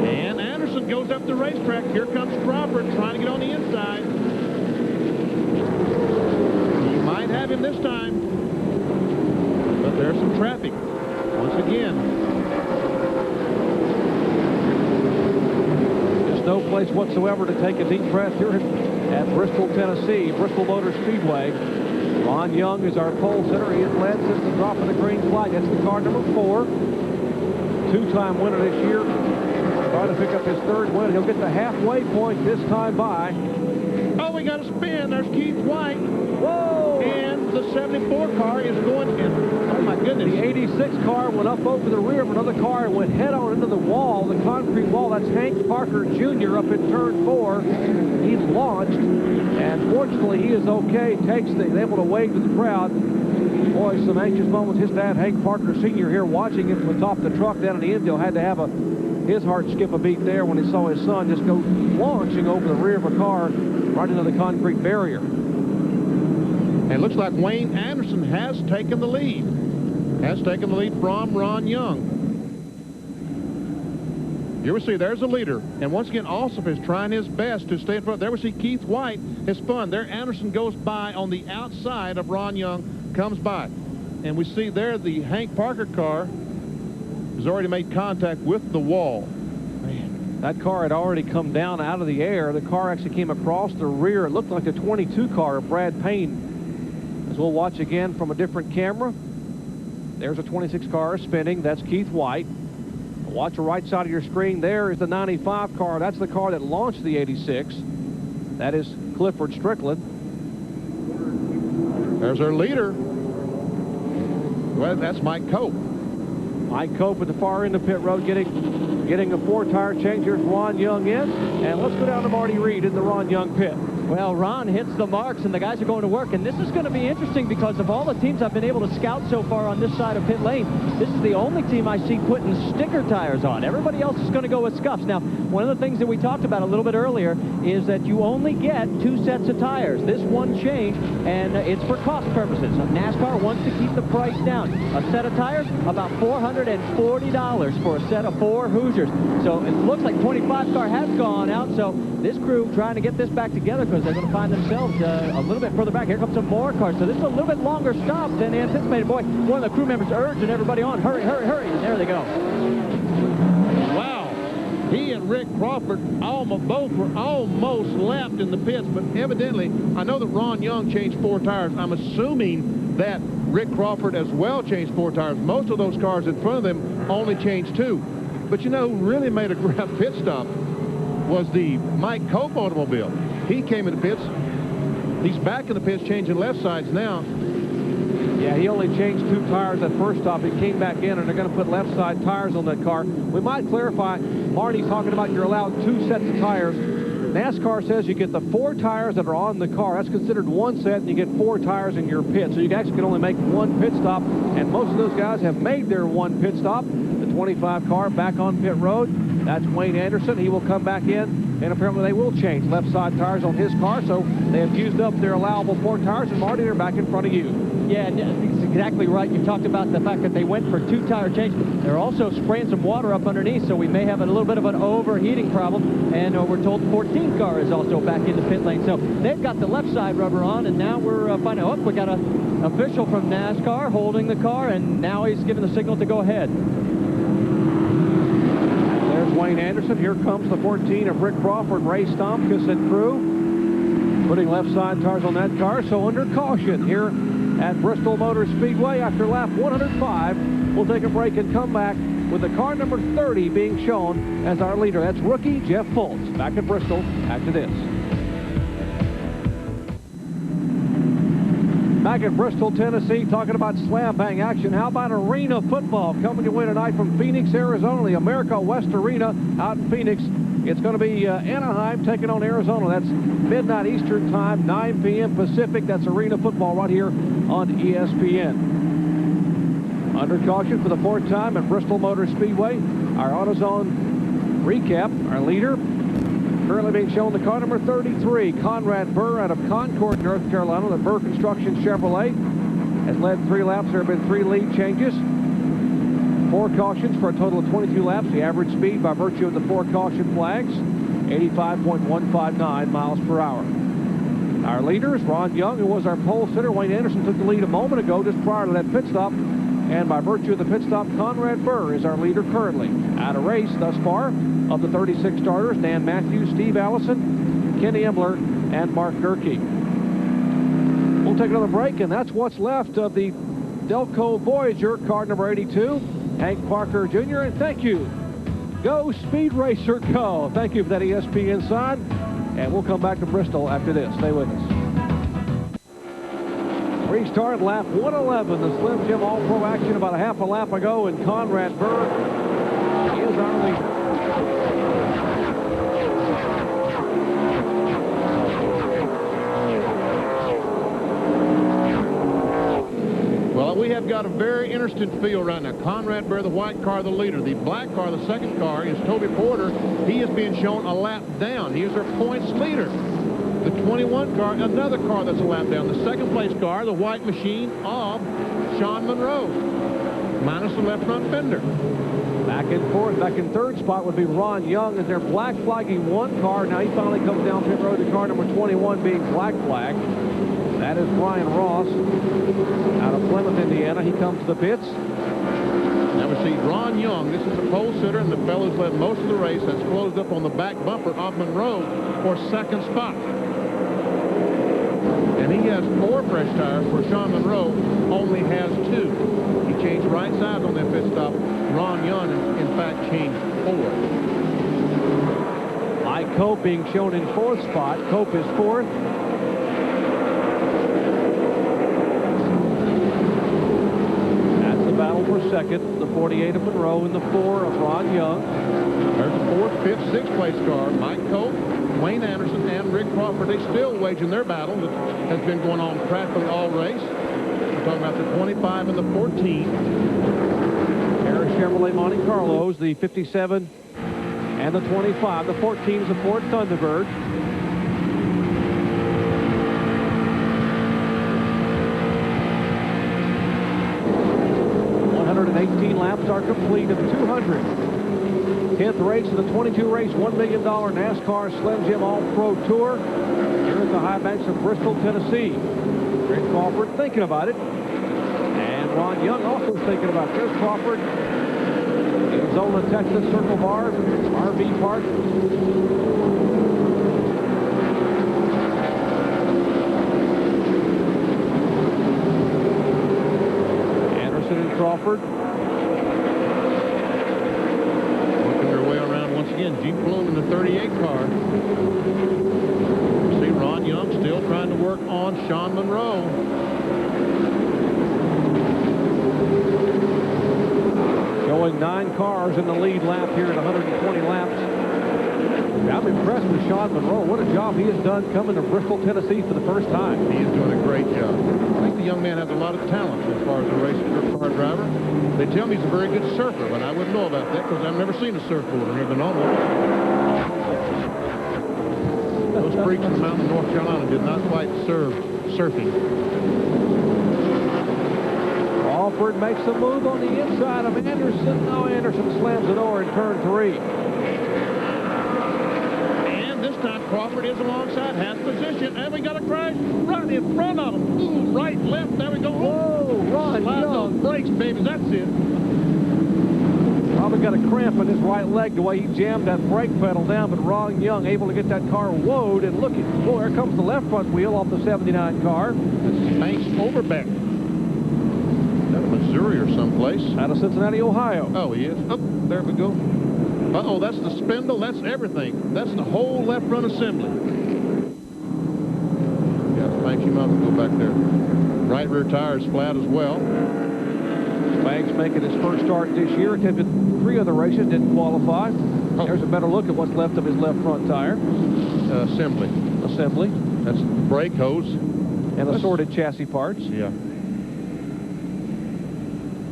And Anderson goes up the racetrack. Here comes Crawford trying to get on the inside. He might have him this time. But there's some traffic. Once again. No place whatsoever to take a deep breath here at Bristol, Tennessee, Bristol Motor Speedway. Ron Young is our pole sitter. He has led since the drop of the green flag. That's the car number 4. 2-time winner this year. Trying to pick up his 3rd win. He'll get the halfway point this time by. Oh, we got a spin. There's Keith White. Whoa! And the 74 car is going in. Oh, my goodness. The 86 car went up over the rear of another car and went head-on into the wall, the concrete wall. That's Hank Parker Jr. up in turn 4. He's launched, and fortunately, he is okay. He's able to wave to the crowd. Boy, some anxious moments. His dad, Hank Parker Sr., here watching him from the top of the truck down in the infield, had to have his heart skip a beat there when he saw his son just go launching over the rear of a car right into the concrete barrier. And it looks like Wayne Anderson has taken the lead. Has taken the lead from Ron Young. Here we see there's the leader. And once again, Alsop is trying his best to stay in front. There we see Keith White has spun. There Anderson goes by on the outside of Ron Young, comes by. And we see there the Hank Parker car has already made contact with the wall. Man, that car had already come down out of the air. The car actually came across the rear. It looked like the 22 car of Brad Payne. As we'll watch again from a different camera. There's a 26 car spinning. That's Keith White. Watch the right side of your screen. There is the 95 car. That's the car that launched the 86. That is Clifford Strickland. There's our leader. Well, that's Mike Cope. Mike Cope at the far end of pit road getting a 4-tire change. Here's Ron Young in. And let's go down to Marty Reed in the Ron Young pit. Well, Ron hits the marks, and the guys are going to work. And this is going to be interesting because of all the teams I've been able to scout so far on this side of pit lane, this is the only team I see putting sticker tires on. Everybody else is going to go with scuffs. Now, one of the things that we talked about a little bit earlier is that you only get 2 sets of tires. This one change, and it's for cost purposes. NASCAR wants to keep the price down. A set of tires, about $440 for a set of 4 Hoosiers. So it looks like 25 car has gone out, so this crew trying to get this back together because they're going to find themselves a little bit further back. Here comes some more cars. So this is a little bit longer stop than anticipated. Boy, one of the crew members urging everybody on, hurry, hurry, hurry. And there they go. Wow. He and Rick Crawford both were almost lapped in the pits, but evidently, I know that Ron Young changed 4 tires. I'm assuming that Rick Crawford as well changed 4 tires. Most of those cars in front of them only changed 2. But you know who really made a great pit stop was the Mike Cope automobile. He came in the pits. He's back in the pits changing left sides now. Yeah, he only changed 2 tires at first stop. He came back in, and they're going to put left side tires on that car. We might clarify, Marty's talking about you're allowed 2 sets of tires. NASCAR says you get the 4 tires that are on the car. That's considered 1 set, and you get 4 tires in your pit. So you actually can only make 1 pit stop, and most of those guys have made their 1 pit stop. The 25 car back on pit road. That's Wayne Anderson. He will come back in, and apparently they will change left side tires on his car. So they have used up their allowable 4 tires, and Marty, they're back in front of you. Yeah, that's exactly right. You talked about the fact that they went for 2 tire change. They're also spraying some water up underneath, so we may have a little bit of an overheating problem. And we're told the 14 car is also back in the pit lane. So they've got the left side rubber on, and now we're finding out, we got an official from NASCAR holding the car, and now he's giving the signal to go ahead. There's Wayne Anderson. Here comes the 14 of Rick Crawford, Ray Stomkus and crew, putting left side tires on that car. So under caution here at Bristol Motor Speedway after lap 105. We'll take a break and come back with the car number 30 being shown as our leader. That's rookie Jeff Fultz. Back at Bristol after this. Back at Bristol, Tennessee, talking about slam bang action. How about arena football coming your way tonight from Phoenix, Arizona, the America West Arena out in Phoenix. It's going to be Anaheim taking on Arizona. That's midnight Eastern time, 9 p.m. Pacific. That's arena football right here on ESPN. Under caution for the 4th time at Bristol Motor Speedway. Our AutoZone recap, our leader, currently being shown the car number 33, Conrad Burr out of Concord, North Carolina. The Burr Construction Chevrolet has led 3 laps. There have been 3 lead changes. 4 cautions for a total of 22 laps. The average speed by virtue of the 4 caution flags, 85.159 miles per hour. Our leaders, Ron Young, who was our pole sitter. Wayne Anderson took the lead a moment ago just prior to that pit stop. And by virtue of the pit stop, Conrad Burr is our leader currently. Out of race thus far of the 36 starters, Dan Matthews, Steve Allison, Kenny Embler, and Mark Gerke. We'll take another break, and that's what's left of the Delco Voyager, car number 82, Hank Parker Jr., and thank you. Go Speed Racer, go. Thank you for that ESPN side, and we'll come back to Bristol after this. Stay with us. Restart lap 111, the Slim Jim All-Pro action about a half a lap ago, and Conrad Burr is our leader. Well, we have got a very interesting field right now. Conrad Burr, the white car, the leader. The black car, the second car, is Toby Porter. He is being shown a lap down. He is our points leader. The 21 car, another car that's a lap down. The second place car, the white machine of Sean Monroe, minus the left front fender. Back in fourth, back in third spot would be Ron Young as they're black flagging one car. Now he finally comes down pit road to car number 21 being black flagged. That is Brian Ross out of Plymouth, Indiana. He comes to the pits. Now we see Ron Young. This is the pole sitter, and the fellow's led most of the race. That's closed up on the back bumper of Monroe for second spot. And he has 4 fresh tires, where Sean Monroe only has 2. He changed right sides on that pit stop. Ron Young, in fact, changed 4. Mike Cope being shown in fourth spot. Cope is fourth. That's the battle for second. The 48 of Monroe and the 4 of Ron Young. There's the 4th, 5th, 6th place car. Mike Cope, Wayne Anderson, and Rick Crawford. They still waging their battle that has been going on practically all race. We're talking about the 25 and the 14. Harris Chevrolet Monte Carlos, the 57 and the 25. The 14 is the Ford Thunderbird. Laps are complete of 200. 10th race of the 22 race $1 million NASCAR Slim Jim All-Pro Tour here at the high banks of Bristol, Tennessee. Rick Crawford thinking about it, and Ron Young also thinking about it. There's Crawford, Arizona, Texas, Circle Bar, RV Park. Anderson and Crawford. Again, Jeep Bloom in the 38 car. See Ron Young still trying to work on Sean Monroe. Showing 9 cars in the lead lap here at 120 laps. I'm impressed with Sean Monroe. What a job he has done coming to Bristol, Tennessee for the first time. He is doing a great job. I think the young man has a lot of talent as far as a race car driver. They tell me he's a very good surfer, but I wouldn't know about that because I've never seen a surfboard or even on one. Those freaks in the mountain of North Carolina did not quite serve surfing. Crawford makes a move on the inside of Anderson. No, Anderson slams the door in turn 3. And this time Crawford is alongside, has position, and we got a crash right in front of him. Ooh, right, left, there we go. Whoa, Ron Slide those Young. brakes, baby, that's it. Probably got a cramp in his right leg the way he jammed that brake pedal down, but Ron Young able to get that car woed, and look at, boy, there comes the left front wheel off the 79 car. That's Banks Overbeck. Is that Missouri or someplace? Out of Cincinnati, Ohio. Oh, he is. Oh, there we go. Uh-oh, that's the spindle. That's everything. That's the whole left front assembly. Yeah, Banks, you might go back there. Right rear tire is flat as well. Banks making his first start this year. Attempted 3 other races, didn't qualify. Oh. There's a better look at what's left of his left front tire. Assembly. That's brake hose. And assorted chassis parts. Yeah.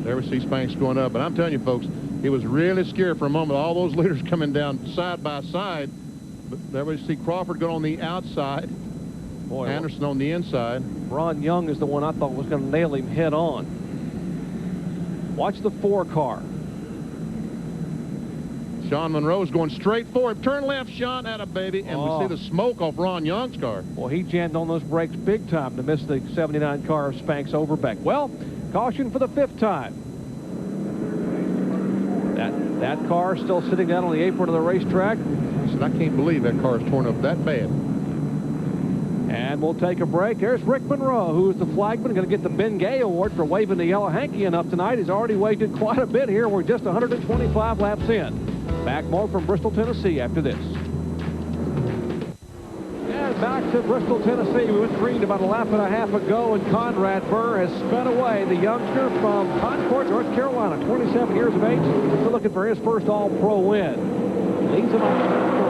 There we see Spanks going up. But I'm telling you, folks, he was really scared for a moment. All those leaders coming down side by side. But there we see Crawford going on the outside. Boy, Anderson on the inside. Ron Young is the one I thought was going to nail him head on. Watch the 4 car. Sean Monroe's going straight for him. Turn left, Sean, at a baby. And we see the smoke off Ron Young's car. Well, he jammed on those brakes big time to miss the 79 car of Spanks Overbeck. Well, caution for the 5th time. That car still sitting down on the apron of the racetrack. He said, I can't believe that car is torn up that bad. And we'll take a break. There's Rick Monroe, who is the flagman, going to get the Ben Gay Award for waving the yellow hanky enough tonight. He's already waved it quite a bit here. We're just 125 laps in. Back more from Bristol, Tennessee after this. And back to Bristol, Tennessee. We went green about a lap and a half ago, and Conrad Burr has sped away. The youngster from Concord, North Carolina, 27 years of age. Still looking for his first All-Pro win. Leads him on.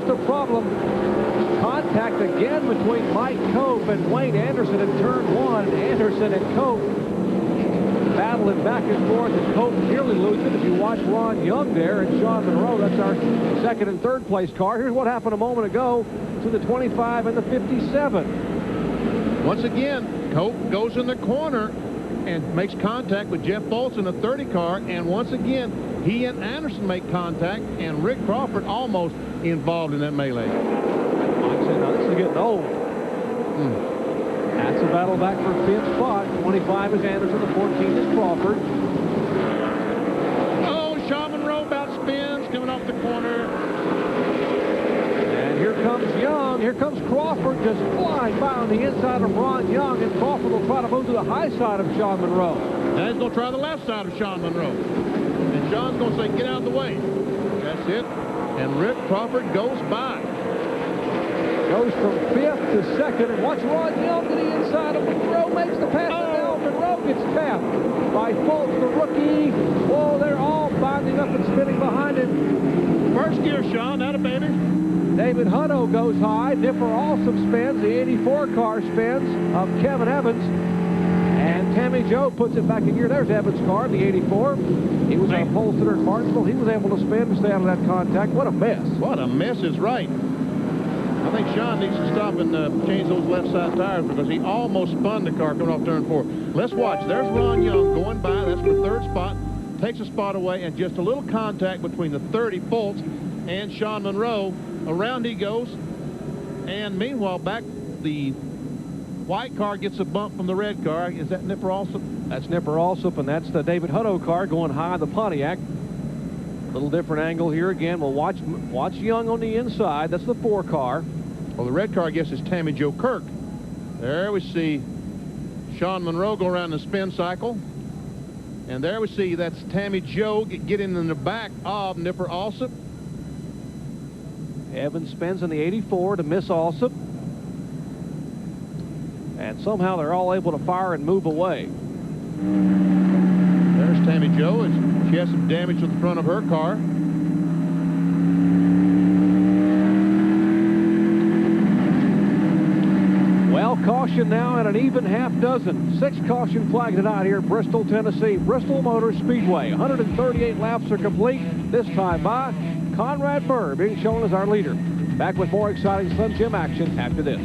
A problem. Contact again between Mike Cope and Wayne Anderson in turn 1. Anderson and Cope battling back and forth, and Cope nearly losing. If you watch Ron Young there and Sean Monroe, that's our second and third place car. Here's what happened a moment ago to the 25 and the 57. Once again, Cope goes in the corner and makes contact with Jeff Bolts in the 30 car, and once again, he and Anderson make contact, and Rick Crawford almost involved in that melee. Mike said, now this is getting old. That's a battle back for fifth spot. 25 is Anderson, the 14 is Crawford. Oh, Sean Monroe about spins, coming off the corner. And here comes Young. Here comes Crawford, just flying by on the inside of Ron Young, and Crawford will try to move to the high side of Sean Monroe. Now he's going to try the left side of Sean Monroe. And Sean's going to say, get out of the way. That's it. And Rick Crawford goes by. Goes from fifth to second, and watch Ron Young to the inside of Monroe, makes the pass, and now Monroe gets tapped by Fultz, the rookie. Oh, they're all binding up and spinning behind him. First gear, Sean, out of baby. David Hutto goes high. Nipper also spins. The 84 car spins of Kevin Evans. And Tammy Joe puts it back in gear. There's Evans' car, the 84. He was on pole sitter in Martinsville. He was able to spin to stay out of that contact. What a mess. What a mess is right. I think Sean needs to stop and change those left side tires, because he almost spun the car coming off turn 4. Let's watch. There's Ron Young going by. That's for third spot. Takes a spot away, and just a little contact between the 30 Fultz and Sean Monroe. Around he goes. And meanwhile, back the white car gets a bump from the red car. Is that Nipper Alsop? That's Nipper Alsop, and that's the David Hutto car going high, the Pontiac. Little different angle here again. We'll watch Young on the inside. That's the 4 car. Well, the red car, I guess, is Tammy Joe Kirk. There we see Sean Monroe go around the spin cycle. And there we see that's Tammy Joe getting in the back of Nipper Alsop. Evans spins in the 84 to miss Alsop. And somehow they're all able to fire and move away. There's Tammy Joe. She has some damage to the front of her car. Well, caution now at an even half dozen. 6 caution flags tonight here at Bristol, Tennessee. Bristol Motor Speedway. 138 laps are complete. This time by Conrad Burr, being shown as our leader. Back with more exciting Slim Jim action after this.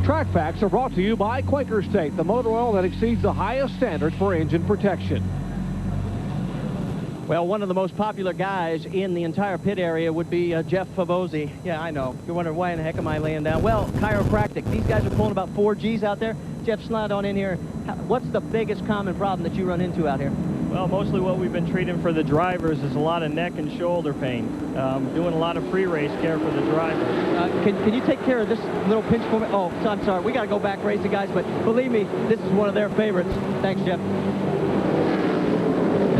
Track Facts are brought to you by Quaker State, the motor oil that exceeds the highest standards for engine protection. Well, one of the most popular guys in the entire pit area would be Jeff Favozzi. Yeah, I know. You're wondering, why in the heck am I laying down? Well, chiropractic. These guys are pulling about 4 Gs out there. Jeff, slide on in here. What's the biggest common problem that you run into out here? Well, mostly what we've been treating for the drivers is a lot of neck and shoulder pain. Doing a lot of pre-race care for the drivers. Can you take care of this little pinch for me? Oh, I'm sorry. We got to go back racing, guys, but believe me, this is one of their favorites. Thanks, Jeff.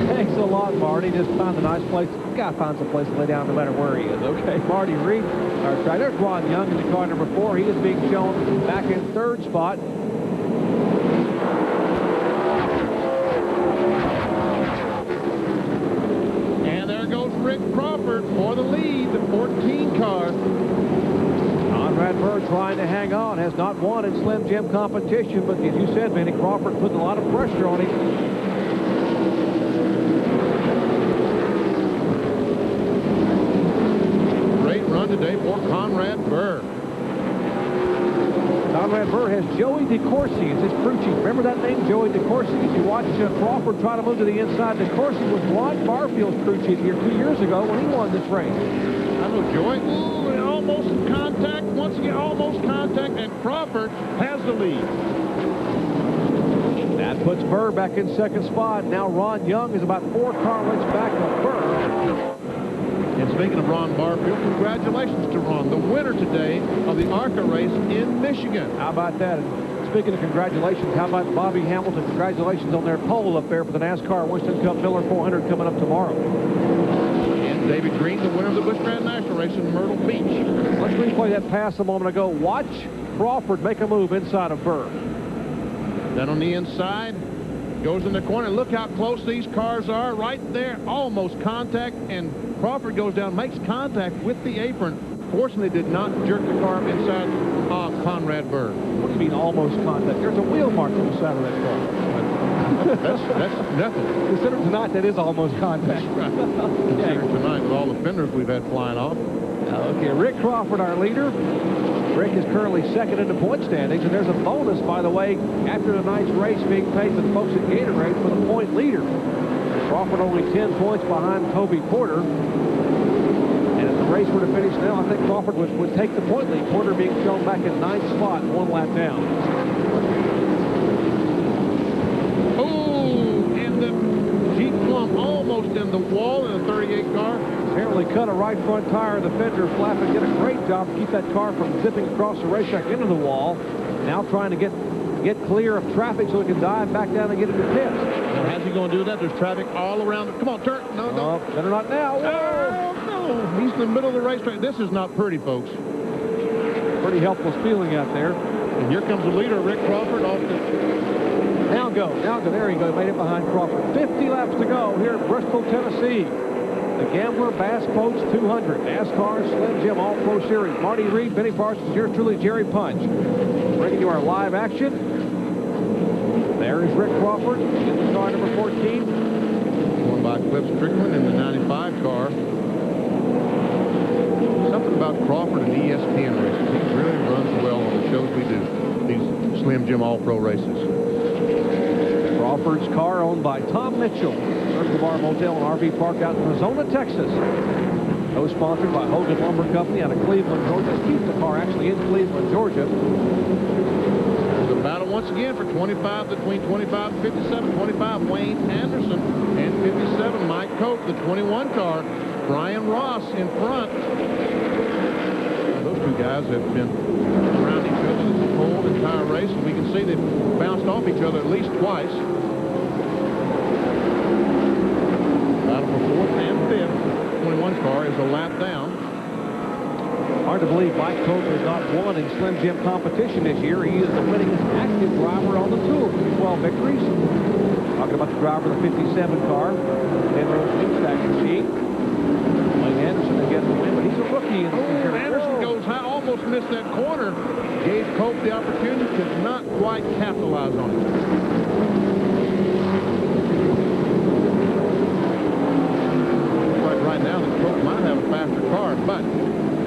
Thanks a lot, Marty. Just found a nice place. Gotta find some place to lay down no matter where he is. Okay, Marty Reed. Our track. There's Ron Young in the car number 4. He is being shown back in 3rd spot. And there goes Rick Crawford for the lead, the 14 car. Conrad Burr trying to hang on. Has not won in Slim Jim competition, but as you said, Vinny, Crawford putting a lot of pressure on him. Today for Conrad Burr. Conrad Burr has Joey DeCourcy as his crew chief. Remember that name, Joey DeCourcy? As you watch Crawford try to move to the inside, DeCourcy was Ron Barfield's crew chief here 2 years ago when he won this race. I know, Joey. Ooh, almost contact. Once again, almost contact, and Crawford has the lead. That puts Burr back in 2nd spot. Now Ron Young is about 4 car lengths back of Burr. And speaking of Ron Barfield, congratulations to Ron, the winner today of the ARCA race in Michigan. How about that? And speaking of congratulations, how about Bobby Hamilton? Congratulations on their pole up there for the NASCAR Winston Cup Miller 400 coming up tomorrow. And David Green, the winner of the Busch Grand National race in Myrtle Beach. Let's replay that pass a moment ago. Watch Crawford make a move inside of Burr. Then on the inside, goes in the corner. Look how close these cars are right there. Almost contact, and Crawford goes down, makes contact with the apron fortunately did not jerk the car up inside Conrad Burr. What do you mean almost contact? There's a wheel mark on the side of that car. That's nothing. Consider tonight that is almost contact. Right. Considering tonight with all the fenders we've had flying off. Okay, Rick Crawford, our leader. Rick is currently second in the point standings, and there's a bonus, by the way, after tonight's race being paid to the folks at Gatorade for the point leader. Crawford only 10 points behind Toby Porter. And if the race were to finish now, I think Crawford would take the point lead. Porter being shown back in 9th spot, 1 lap down. Oh, and the Jeep Plum almost in the wall in a 38 car. Apparently cut a right front tire of the fender flap and did a great job to keep that car from zipping across the racetrack into the wall. Now trying to get clear of traffic so he can dive back down and get into pits. Well, how's he going to do that? There's traffic all around. Come on, turn. No, no. Better not now. Oh, no. He's in the middle of the racetrack. This is not pretty, folks. Pretty helpless feeling out there. And here comes the leader, Rick Crawford, off the... Now go. There he goes. Made it behind Crawford. 50 laps to go here at Bristol, Tennessee. The Gambler Bass Boats 200. NASCAR Slim Jim All-Pro Series. Marty Reed, Benny Parsons, yours truly, Jerry Punch. Bringing you our live action. There is Rick Crawford in the car number 14. Going by Cliff Strickland in the 95 car. Something about Crawford and ESPN races. He really runs well on the shows we do. These Slim Jim All-Pro races. Crawford's car owned by Tom Mitchell. Circle Bar Motel and RV Park out in Arizona, Texas. Co-sponsored by Hogan Lumber Company out of Cleveland, Georgia. Keep the car actually in Cleveland, Georgia. There's a battle once again for 25 between 25 and 57. 25, Wayne Anderson, and 57, Mike Cope, the 21 car. Brian Ross in front. Those two guys have been around each other the whole entire race, and we can see they've bounced off each other at least twice. Battle for 4th and 5th. 21's car is a lap down. Hard to believe Mike Cope has not won in Slim Jim competition this year. He is the winningest active driver on the tour. 12 victories. Talking about the driver of the 57 car. Penrose Stack machine. Wayne Anderson to get the win, but he's a rookie in the season. Anderson goes high, almost missed that corner. Gave Cope the opportunity, could not quite capitalize on it. Right now, that Cope might have a faster car, but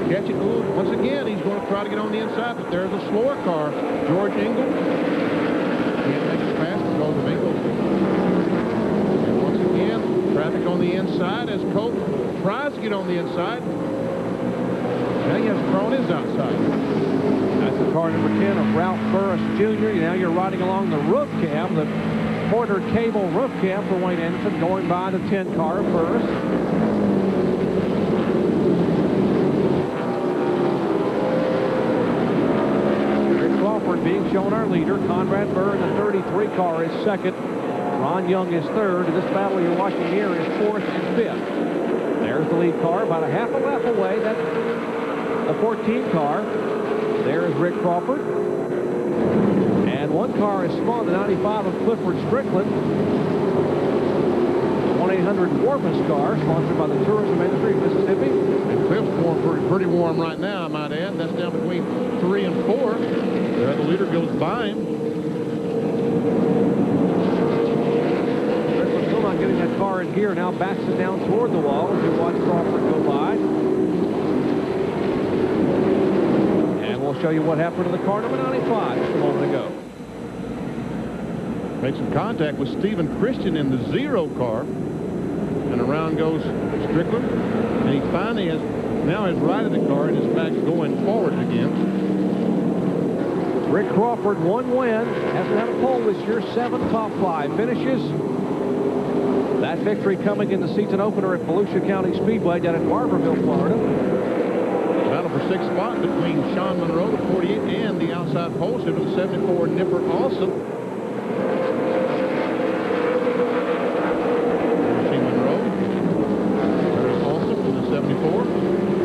catch it. Ooh, once again, he's going to try to get on the inside, but there's a slower car. George Engel can't make it fast because of Engel. And once again, traffic on the inside as Cope tries to get on the inside. Now he has to throw on his outside. That's the car number 10 of Ralph Burris Jr. Now you're riding along the roof cam, the Porter Cable roof cam for Wayne Anderson, going by the 10 car of Burris. Being shown our leader. Conrad Burr in the 33 car is second. Ron Young is third. And this battle you're watching here is 4th and 5th. There's the lead car about a half a lap away. That's the 14 car. There is Rick Crawford. And one car is spawned, the 95 of Clifford Strickland. 1-800-WARPUS car, sponsored by the tourism industry of Mississippi. And Cliff's pretty warm right now, I might add. That's down between 3 and 4. There the leader goes by him. Strickland still not getting that car in gear. Now backs it down toward the wall as you watch Crawford go by. And we'll show you what happened to the car number 95 just a moment ago. Made some contact with Stephen Christian in the 0 car. And around goes Strickland. And he finally has now his right of the car and his back's going forward again. Rick Crawford, 1 win. Hasn't had a pole this year. 7 top 5 finishes. That victory coming in the season opener at Volusia County Speedway down in Barberville, Florida. Battle for 6th spot between Sean Monroe, the 48, and the outside pole sitter, the 74, Nipper Alsop.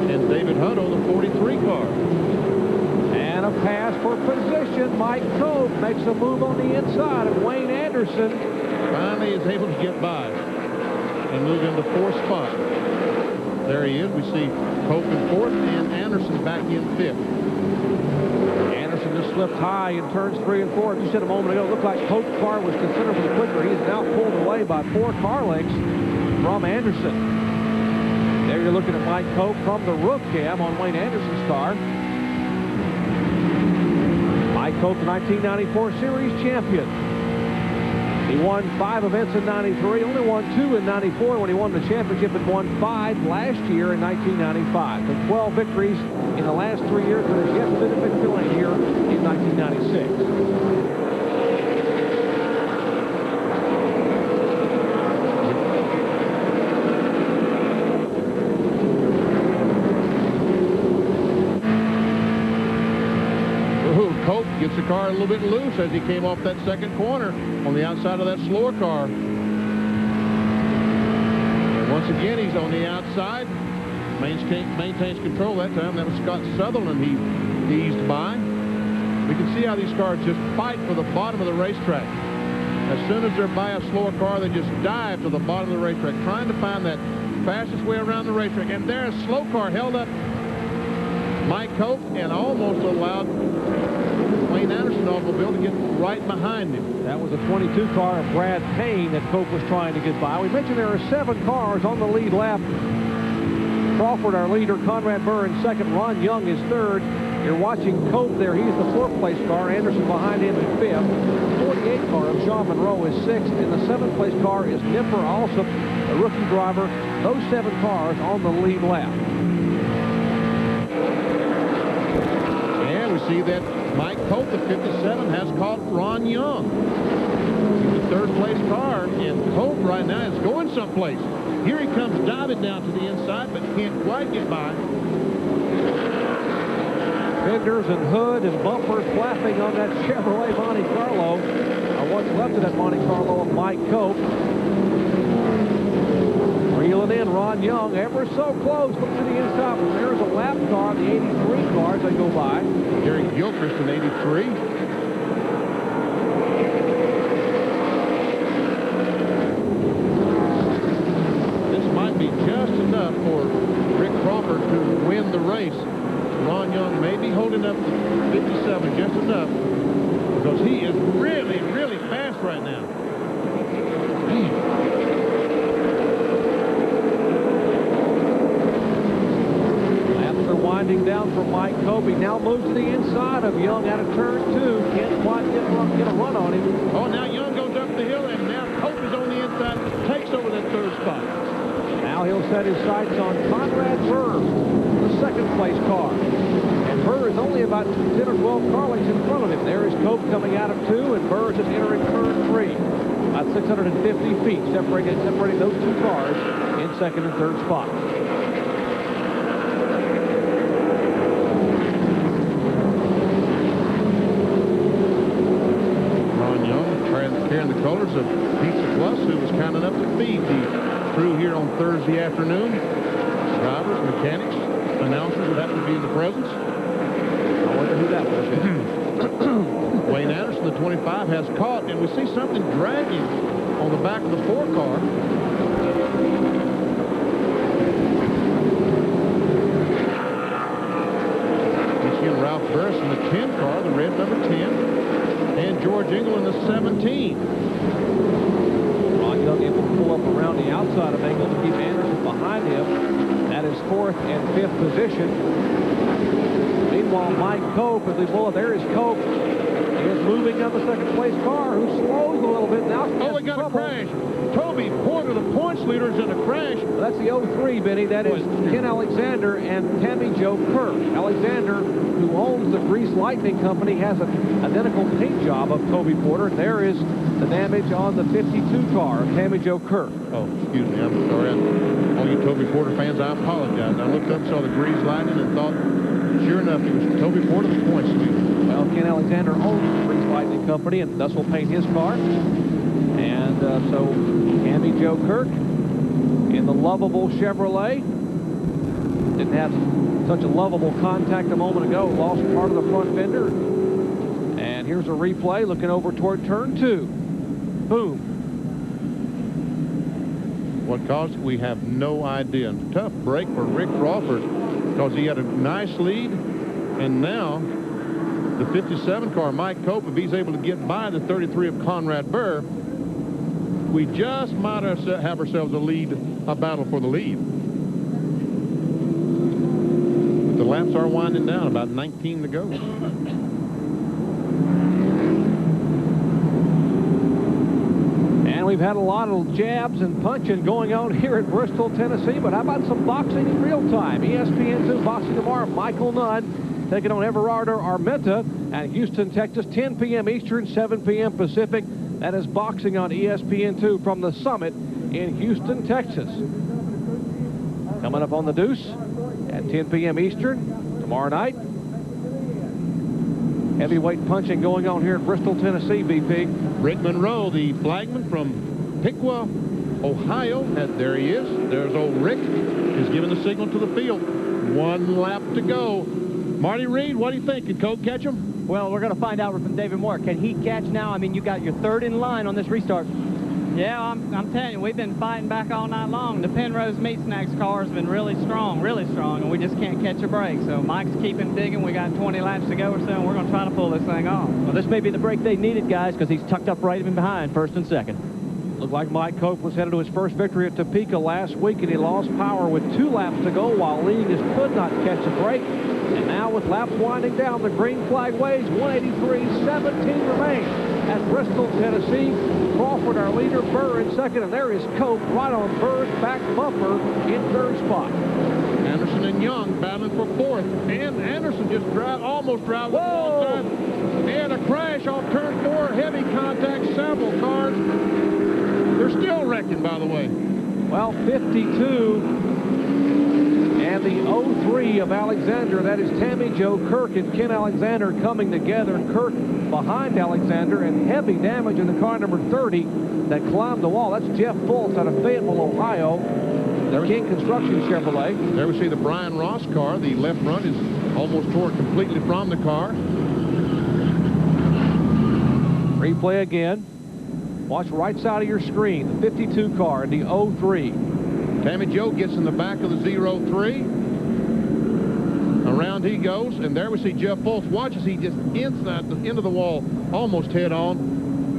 And David Hutto, the 43 car. And a pass for position. Mike Cope makes a move on the inside of Wayne Anderson. Finally is able to get by and move into 4th spot. There he is. We see Cope in 4th and Anderson back in 5th. Anderson just slipped high in turns 3 and 4. As you said a moment ago, it looked like Cope's car was considerably quicker. He's now pulled away by 4 car lengths from Anderson. There you're looking at Mike Cope from the roof cam on Wayne Anderson's car. Mike Cope, the 1994 Series champion. He won 5 events in 93, only won 2 in 94 when he won the championship, and won 5 last year in 1995. So 12 victories in the last 3 years, but has yet to finish victory lane here in 1996. Gets the car a little bit loose as he came off that second corner on the outside of that slower car. And once again, he's on the outside. Maintains control that time. That was Scott Sutherland he eased by. We can see how these cars just fight for the bottom of the racetrack. As soon as they're by a slower car, they just dive to the bottom of the racetrack, trying to find that fastest way around the racetrack. And there, a slow car held up Mike Cope and almost allowed Wayne Anderson automobile to get right behind him. That was a 22 car of Brad Payne that Cope was trying to get by. We mentioned there are 7 cars on the lead lap. Crawford, our leader, Conrad Burr in 2nd, Ron Young is 3rd. You're watching Cope there. He's the 4th place car. Anderson behind him in 5th. The 48 car of Sean Monroe is 6th, and the 7th place car is Nipper Alsop, a rookie driver. Those 7 cars on the lead lap. And we see that Mike Cope, the 57, has caught Ron Young. He's the 3rd place car, and Cope right now is going someplace. Here he comes diving down to the inside, but can't quite get by. Fenders and hood and bumpers flapping on that Chevrolet Monte Carlo. What's left of that Monte Carlo of Mike Cope. Reeling in Ron Young, ever so close. Look to the inside. There's a lap car, the 83 cars they go by. Gary Gilchrist in 83. This might be just enough for Rick Crawford to win the race. Ron Young may be holding up 57 just enough because he is really, really fast right now. Laps are winding down for Mike Cope. He now moves to the inside of Young out of turn 2. Can't quite get a run on him. Oh, now Young goes up the hill, and now Cope is on the inside, takes over that 3rd spot. Now he'll set his sights on Conrad Burr, the 2nd place car. And Burr is only about 10 or 12 car lengths in front of him. There is Cope coming out of 2, and Burr is just entering turn 3. About 650 feet separating those 2 cars in 2nd and 3rd spot. Ron Young carrying the colors of Pizza Plus, who was kind enough to feed the crew here on Thursday afternoon. Drivers, mechanics, announcers that happen to be in the presence. I wonder who that was. Wayne Anderson, the 25, has caught, and we see something dragging on the back of the 4 car. We see Ralph Burris in the 10 car, the red number 10, and George Engel in the 17. Ron Young able to pull up around the outside of Engel to keep Anderson behind him. That is 4th and 5th position. Meanwhile, Mike Cope, as we pull up, there is Cope. He is moving on the 2nd place car, who slows a little bit now. Oh, we got a crash. Toby Porter, the points leader, is in a crash. That's the 03, Benny. That is Ken Alexander and Tammy Jo Kirk. Alexander, who owns the Grease Lightning Company, has an identical paint job of Toby Porter. There is the damage on the 52 car of Tammy Jo Kirk. Oh, excuse me. I'm sorry. All you Toby Porter fans, I apologize. I looked up, saw the Grease Lightning, and thought, sure enough, it was Toby Porter, the points leader. Well, Ken Alexander owns the Grease Lightning Company, and thus will paint his car. And so Tammy Jo Kirk in the lovable Chevrolet. Didn't have such a lovable contact a moment ago. Lost part of the front fender. And here's a replay looking over toward turn 2. Boom. What caused it, we have no idea. Tough break for Rick Crawford because he had a nice lead, and now the 57 car, Mike Cope, if he's able to get by the 33 of Conrad Burr, we just might have ourselves a battle for the lead. But the laps are winding down, about 19 to go. We've had a lot of jabs and punching going on here at Bristol, Tennessee, but how about some boxing in real time? ESPN2 Boxing tomorrow. Michael Nunn taking on Everardo Armenta at Houston, Texas, 10 p.m. Eastern, 7 p.m. Pacific. That is boxing on ESPN2 from the Summit in Houston, Texas. Coming up on the Deuce at 10 p.m. Eastern tomorrow night. Heavyweight punching going on here at Bristol, Tennessee, BP. Britt Monroe, the flagman from Piqua, Ohio. There he is. There's old Rick. He's giving the signal to the field. 1 lap to go. Marty Reed, what do you think? Can Cope catch him? Well, we're going to find out from David Moore. Can he catch now? I mean, you got your third in line on this restart. Yeah, I'm telling you, we've been fighting back all night long. The Penrose Meat Snacks car has been really strong, and we just can't catch a break. So Mike's keeping digging. We got 20 laps to go or so, and we're going to try to pull this thing off. Well, this may be the break they needed, guys, because he's tucked up right in behind first and second. Looked like Mike Cope was headed to his first victory at Topeka last week, and he lost power with 2 laps to go while leading his could not catch a break. And now with laps winding down, the green flag waves. 183.17 remains at Bristol, Tennessee. Crawford, our leader, Burr in second, and there is Cope right on Burr's back bumper in third spot. Anderson and Young battling for fourth, and Anderson just almost drives the wrong side. And a crash off turn 4, heavy contact, several cars. They're still wrecking, by the way. Well, 52 and the 03 of Alexander. That is Tammy Jo Kirk and Ken Alexander coming together. Kirk behind Alexander, and heavy damage in the car number 30 that climbed the wall. That's Jeff Fultz out of Fayetteville, Ohio. The King Construction Chevrolet. There we see the Brian Ross car. The left front is almost torn completely from the car. Replay again. Watch right side of your screen. The 52 car, the 03. Tammy Jo gets in the back of the 03. Around he goes, and there we see Jeff Fultz. Watch as he just inside the end of the wall, almost head on,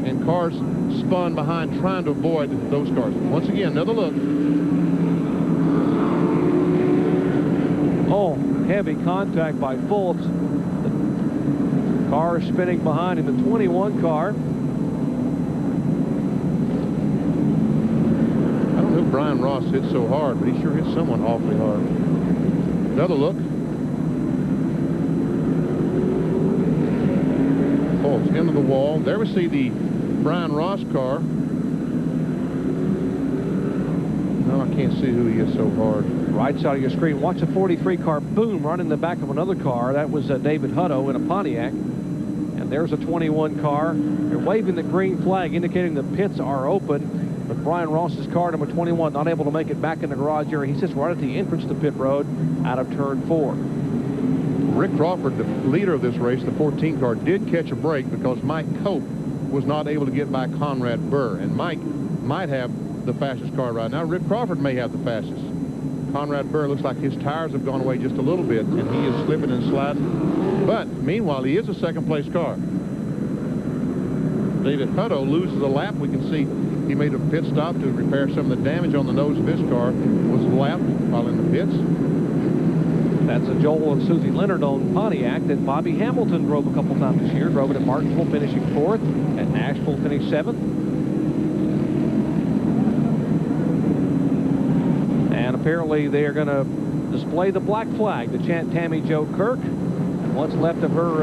and cars spun behind trying to avoid those cars. Once again, another look. Oh, heavy contact by Fultz. The car is spinning behind him, the 21 car. Brian Ross hit so hard, but he sure hit someone awfully hard. Another look. Oh, it's into the wall. There we see the Brian Ross car. No, I can't see who he is so hard. Right side of your screen. Watch a 43 car boom right in the back of another car. That was David Hutto in a Pontiac. And there's a 21 car. They're waving the green flag, indicating the pits are open. But Brian Ross's car, number 21, not able to make it back in the garage area. He sits right at the entrance to pit road out of turn 4. Rick Crawford, the leader of this race, the 14 car, did catch a break because Mike Cope was not able to get by Conrad Burr. And Mike might have the fastest car right now. Rick Crawford may have the fastest. Conrad Burr looks like his tires have gone away just a little bit, and he is slipping and sliding. But meanwhile, he is a second-place car. David Hutto loses a lap. We can see he made a pit stop to repair some of the damage on the nose of his car. Was lapped while in the pits. That's a Joel and Susie Leonard on Pontiac that Bobby Hamilton drove a couple times this year. Drove it at Martinsville, finishing 4th. At Nashville, finished 7th. And apparently they are going to display the black flag to chant Tammy Jo Kirk. What's left of her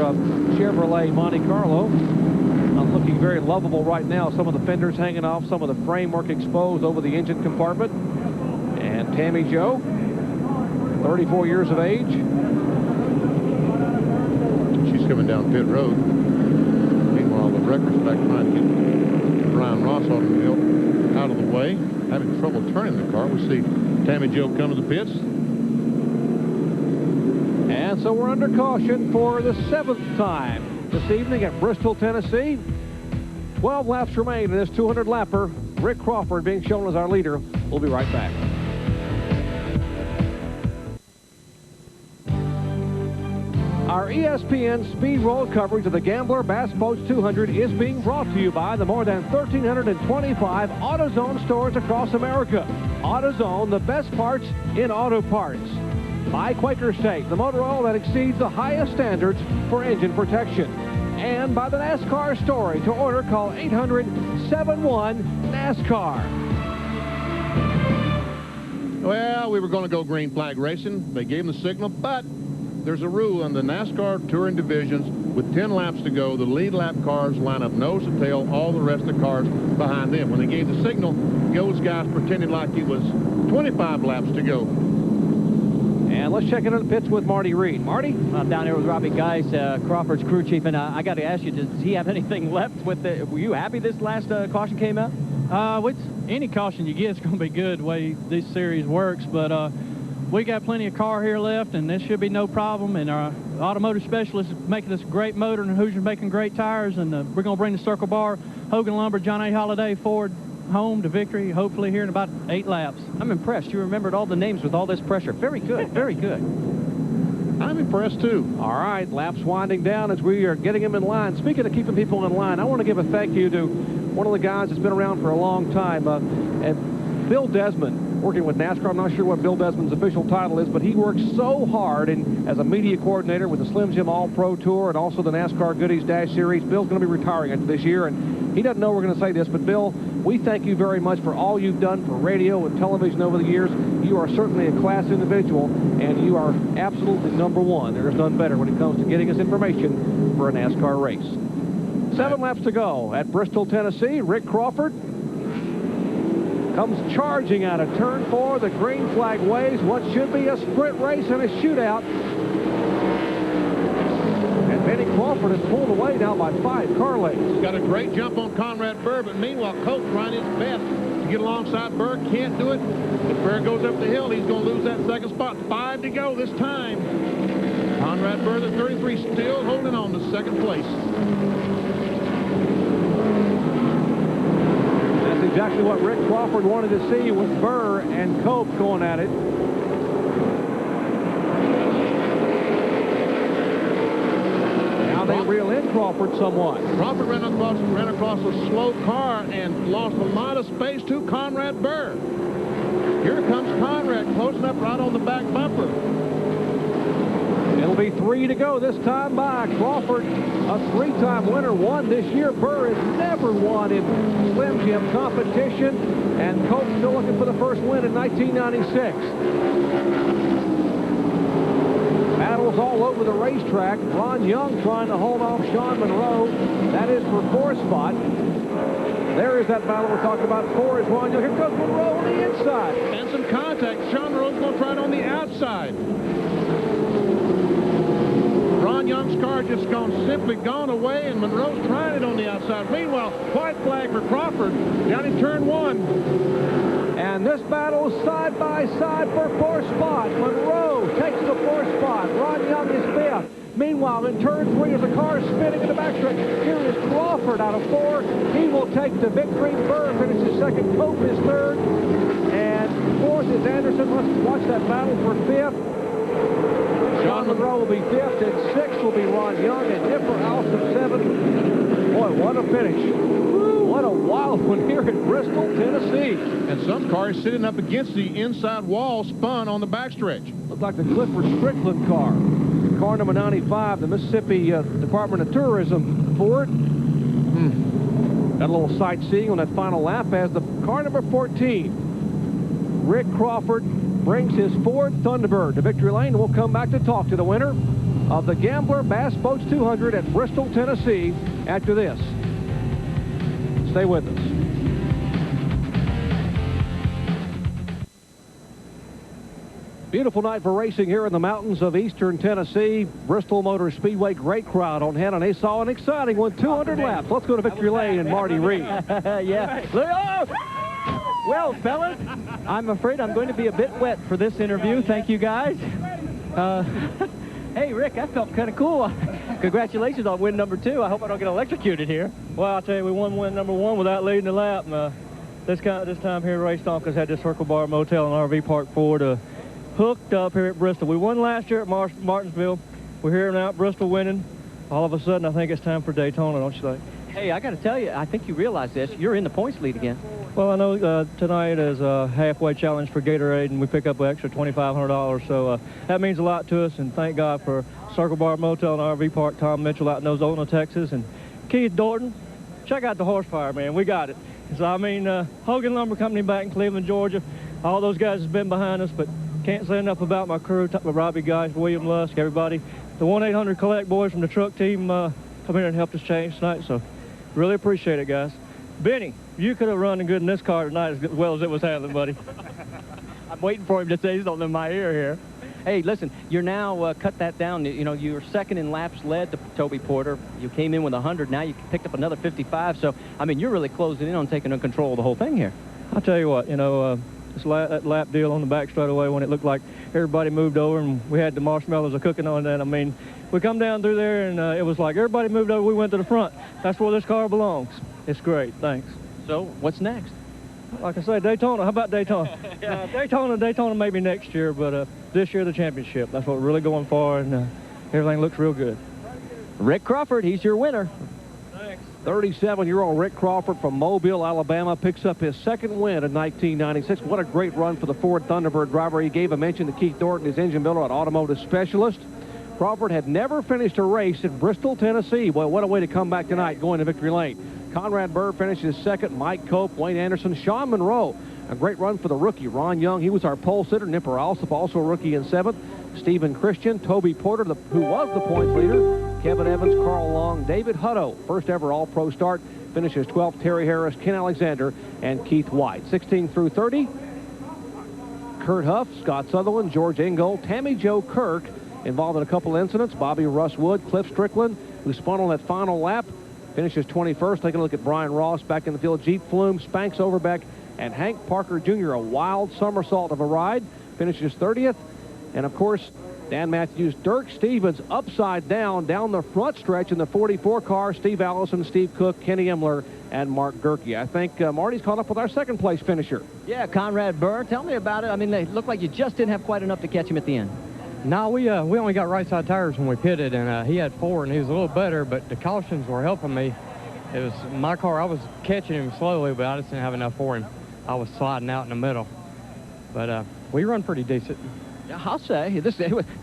Chevrolet Monte Carlo. Not looking very lovable right now. Some of the fenders hanging off, some of the framework exposed over the engine compartment. And Tammy Jo, 34 years of age. She's coming down pit road. Meanwhile, the wrecker's back trying to get Brian Ross automobile out of the way. Having trouble turning the car. We see Tammy Jo come to the pits. And so we're under caution for the 7th time this evening at Bristol, Tennessee. 12 laps remain in this 200-lapper Rick Crawford being shown as our leader. We'll be right back. Our ESPN Speed World coverage of the Gambler Bass Boats 200 is being brought to you by the more than 1,325 AutoZone stores across America. AutoZone, the best parts in auto parts. By Quaker State, the motor oil that exceeds the highest standards for engine protection. And by the NASCAR Story. To order, call 800-71-NASCAR. Well, we were going to go green flag racing. They gave them the signal, but there's a rule in the NASCAR touring divisions. With 10 laps to go, the lead lap cars line up nose to tail, all the rest of the cars behind them. When they gave the signal, those guys pretended like it was 25 laps to go. And let's check in on the pits with Marty Reed. Marty? I'm down here with Robbie Geis, Crawford's crew chief, and I got to ask you, does he have anything left with the... Were you happy this last caution came out? Any caution you get is going to be good the way this series works, but we got plenty of car here left, and this should be no problem. And our automotive specialist is making this great motor, and Hoosier's making great tires, and we're going to bring the Circle Bar, Hogan Lumber, John A. Holiday Ford home to victory, hopefully here in about 8 laps. I'm impressed. You remembered all the names with all this pressure. Very good, very good. I'm impressed, too. All right, laps winding down as we are getting them in line. Speaking of keeping people in line, I want to give a thank you to one of the guys that's been around for a long time, and Bill Desmond, working with NASCAR. I'm not sure what Bill Desmond's official title is, but he works so hard as a media coordinator with the Slim Jim All-Pro Tour and also the NASCAR Goodies Dash Series. Bill's going to be retiring after this year, and he doesn't know we're going to say this, but Bill, we thank you very much for all you've done for radio and television over the years. You are certainly a class individual, and you are absolutely #1. There's none better when it comes to getting us information for a NASCAR race. 7 laps to go at Bristol, Tennessee. Rick Crawford comes charging out of turn 4. The green flag waves what should be a sprint race and a shootout. And Benny Crawford is pulled away now by 5 car lengths. Got a great jump on Conrad Burr, but meanwhile, Coates trying his best to get alongside Burr. Can't do it. If Burr goes up the hill, he's going to lose that second spot. 5 to go this time. Conrad Burr, the 33, still holding on to second place. That's exactly what Rick Crawford wanted to see with Burr and Cope going at it. Now they reel in Crawford somewhat. Crawford ran across a slow car and lost a lot of space to Conrad Burr. Here comes Conrad, closing up right on the back bumper. It'll be 3 to go this time by Crawford, a 3-time winner, won this year. Burr has never won in Slim Jim competition, and Cope still looking for the first win in 1996. Battles all over the racetrack. Ron Young trying to hold off Sean Monroe. That is for 4th spot. There is that battle we're talking about. 4 is Ron Young. Here comes Monroe on the inside. And some contact. Sean Monroe's going to try it on the outside. Ron Young's car just simply gone away, and Monroe's trying it on the outside. Meanwhile, white flag for Crawford down in turn 1. And this battle is side by side for 4th spot. Monroe takes the 4th spot. Ron Young is 5th. Meanwhile, in turn 3, as the car is spinning in the backstretch, here is Crawford out of 4. He will take the victory. Burr finishes 2nd. Cope is 3rd. And 4th is Anderson. Let's watch that battle for 5th. Sean Monroe will be 5th, and 6th will be Ron Young, and Nipper Alston 7th. Boy, what a finish. What a wild one here at Bristol, Tennessee. And some cars sitting up against the inside wall spun on the backstretch. Looked like the Clifford Strickland car. Car number 95, the Mississippi Department of Tourism Ford. Got a little sightseeing on that final lap as the car number 14. Rick Crawford brings his Ford Thunderbird to victory lane. We'll come back to talk to the winner of the Gambler Bass Boats 200 at Bristol, Tennessee after this. Stay with us. Beautiful night for racing here in the mountains of eastern Tennessee. Bristol Motor Speedway, great crowd on hand, and they saw an exciting one, 200 laps. Let's go to victory lane and Marty Reed. Yeah. Oh! Well, fellas, I'm afraid I'm going to be a bit wet for this interview. Thank you, guys. Hey, Rick, that felt kind of cool. Congratulations on win number 2. I hope I don't get electrocuted here. Well, I'll tell you, we won win number 1 without leading the lap. this time here, Ray Stonkus had this Circle Bar Motel and RV Park Ford hooked up here at Bristol. We won last year at Martinsville. We're here now at Bristol winning. All of a sudden, I think it's time for Daytona, don't you think? Hey, I got to tell you, I think you realize this. You're in the points lead again. Well, I know tonight is a halfway challenge for Gatorade, and we pick up an extra $2,500, so that means a lot to us, and thank God for Circle Bar Motel and RV Park, Tom Mitchell out in Ozona, Texas, and Keith Dorton. Check out the horsepower, man. We got it. So, I mean, Hogan Lumber Company back in Cleveland, Georgia, all those guys have been behind us, but can't say enough about my crew, Robbie Geist, William Lusk, everybody. The 1-800-COLLECT boys from the truck team come here and helped us change tonight, so really appreciate it, guys. Benny, you could have run good in this car tonight as well as it was handling, buddy. I'm waiting for him to say something in my ear here. Hey, listen, you're now cut that down. You know, you were second in laps led to Toby Porter. You came in with 100. Now you picked up another 55. So, I mean, you're really closing in on taking control of the whole thing here. I'll tell you what, you know, that lap deal on the back straightaway when it looked like everybody moved over and we had the marshmallows cooking on that. I mean, we come down through there and it was like everybody moved over. We went to the front. That's where this car belongs. It's great. Thanks. So, what's next? Like I say, Daytona. How about Daytona? Daytona maybe next year, but this year the championship. That's what we're really going for, and everything looks real good. Rick Crawford, he's your winner. Thanks. 37-year-old Rick Crawford from Mobile, Alabama, picks up his second win in 1996. What a great run for the Ford Thunderbird driver. He gave a mention to Keith Thornton, his engine builder, an automotive specialist. Crawford had never finished a race in Bristol, Tennessee. Well, what a way to come back tonight going to victory lane. Conrad Burr finishes second. Mike Cope, Wayne Anderson, Sean Monroe. A great run for the rookie. Ron Young, he was our pole sitter. Nipper Alsop, also a rookie in seventh. Stephen Christian, Toby Porter, who was the points leader. Kevin Evans, Carl Long, David Hutto, first ever All-Pro start. Finishes 12th. Terry Harris, Ken Alexander, and Keith White. 16 through 30. Kurt Huff, Scott Sutherland, George Ingold, Tammy Jo Kirk, involved in a couple incidents. Bobby Russ Wood, Cliff Strickland, who spun on that final lap. Finishes 21st. Taking a look at Brian Ross back in the field. Jeet Flume, Spanx Overbeck, and Hank Parker Jr. A wild somersault of a ride. Finishes 30th. And, of course, Dan Matthews, Dirk Stevens upside down the front stretch in the 44 car. Steve Allison, Steve Cook, Kenny Imler, and Mark Gerke. I think Marty's caught up with our second-place finisher. Yeah, Conrad Burr. Tell me about it. I mean, they looked like you just didn't have quite enough to catch him at the end. No, we only got right side tires when we pitted, and he had 4, and he was a little better, but the cautions were helping me. It was my car. I was catching him slowly, but I just didn't have enough for him. I was sliding out in the middle. But we run pretty decent. Yeah, I'll say.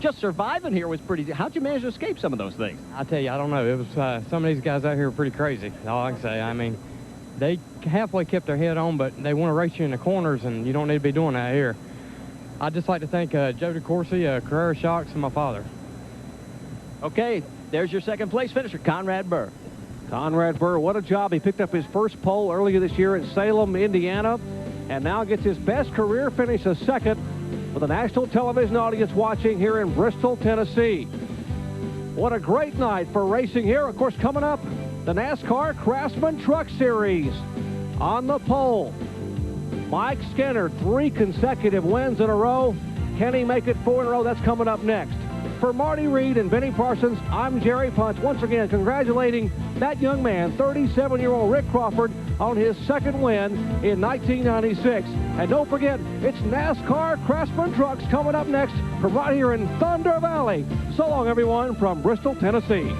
Just surviving here was pretty... How'd you manage to escape some of those things? I tell you, I don't know. It was some of these guys out here are pretty crazy. All I can say. I mean, they halfway kept their head on, but they want to race you in the corners, and you don't need to be doing that here. I'd just like to thank Joe DeCourcy, Carrera Shocks, and my father. Okay, there's your second-place finisher, Conrad Burr. Conrad Burr, what a job. He picked up his first pole earlier this year in Salem, Indiana, and now gets his best career finish, a second, with a national television audience watching here in Bristol, Tennessee. What a great night for racing here. Of course, coming up, the NASCAR Craftsman Truck Series. On the pole, Mike Skinner, 3 consecutive wins in a row. Can he make it 4 in a row? That's coming up next. For Marty Reed and Benny Parsons, I'm Jerry Punch. Once again, congratulating that young man, 37-year-old Rick Crawford, on his second win in 1996. And don't forget, it's NASCAR Craftsman Trucks coming up next from right here in Thunder Valley. So long, everyone, from Bristol, Tennessee.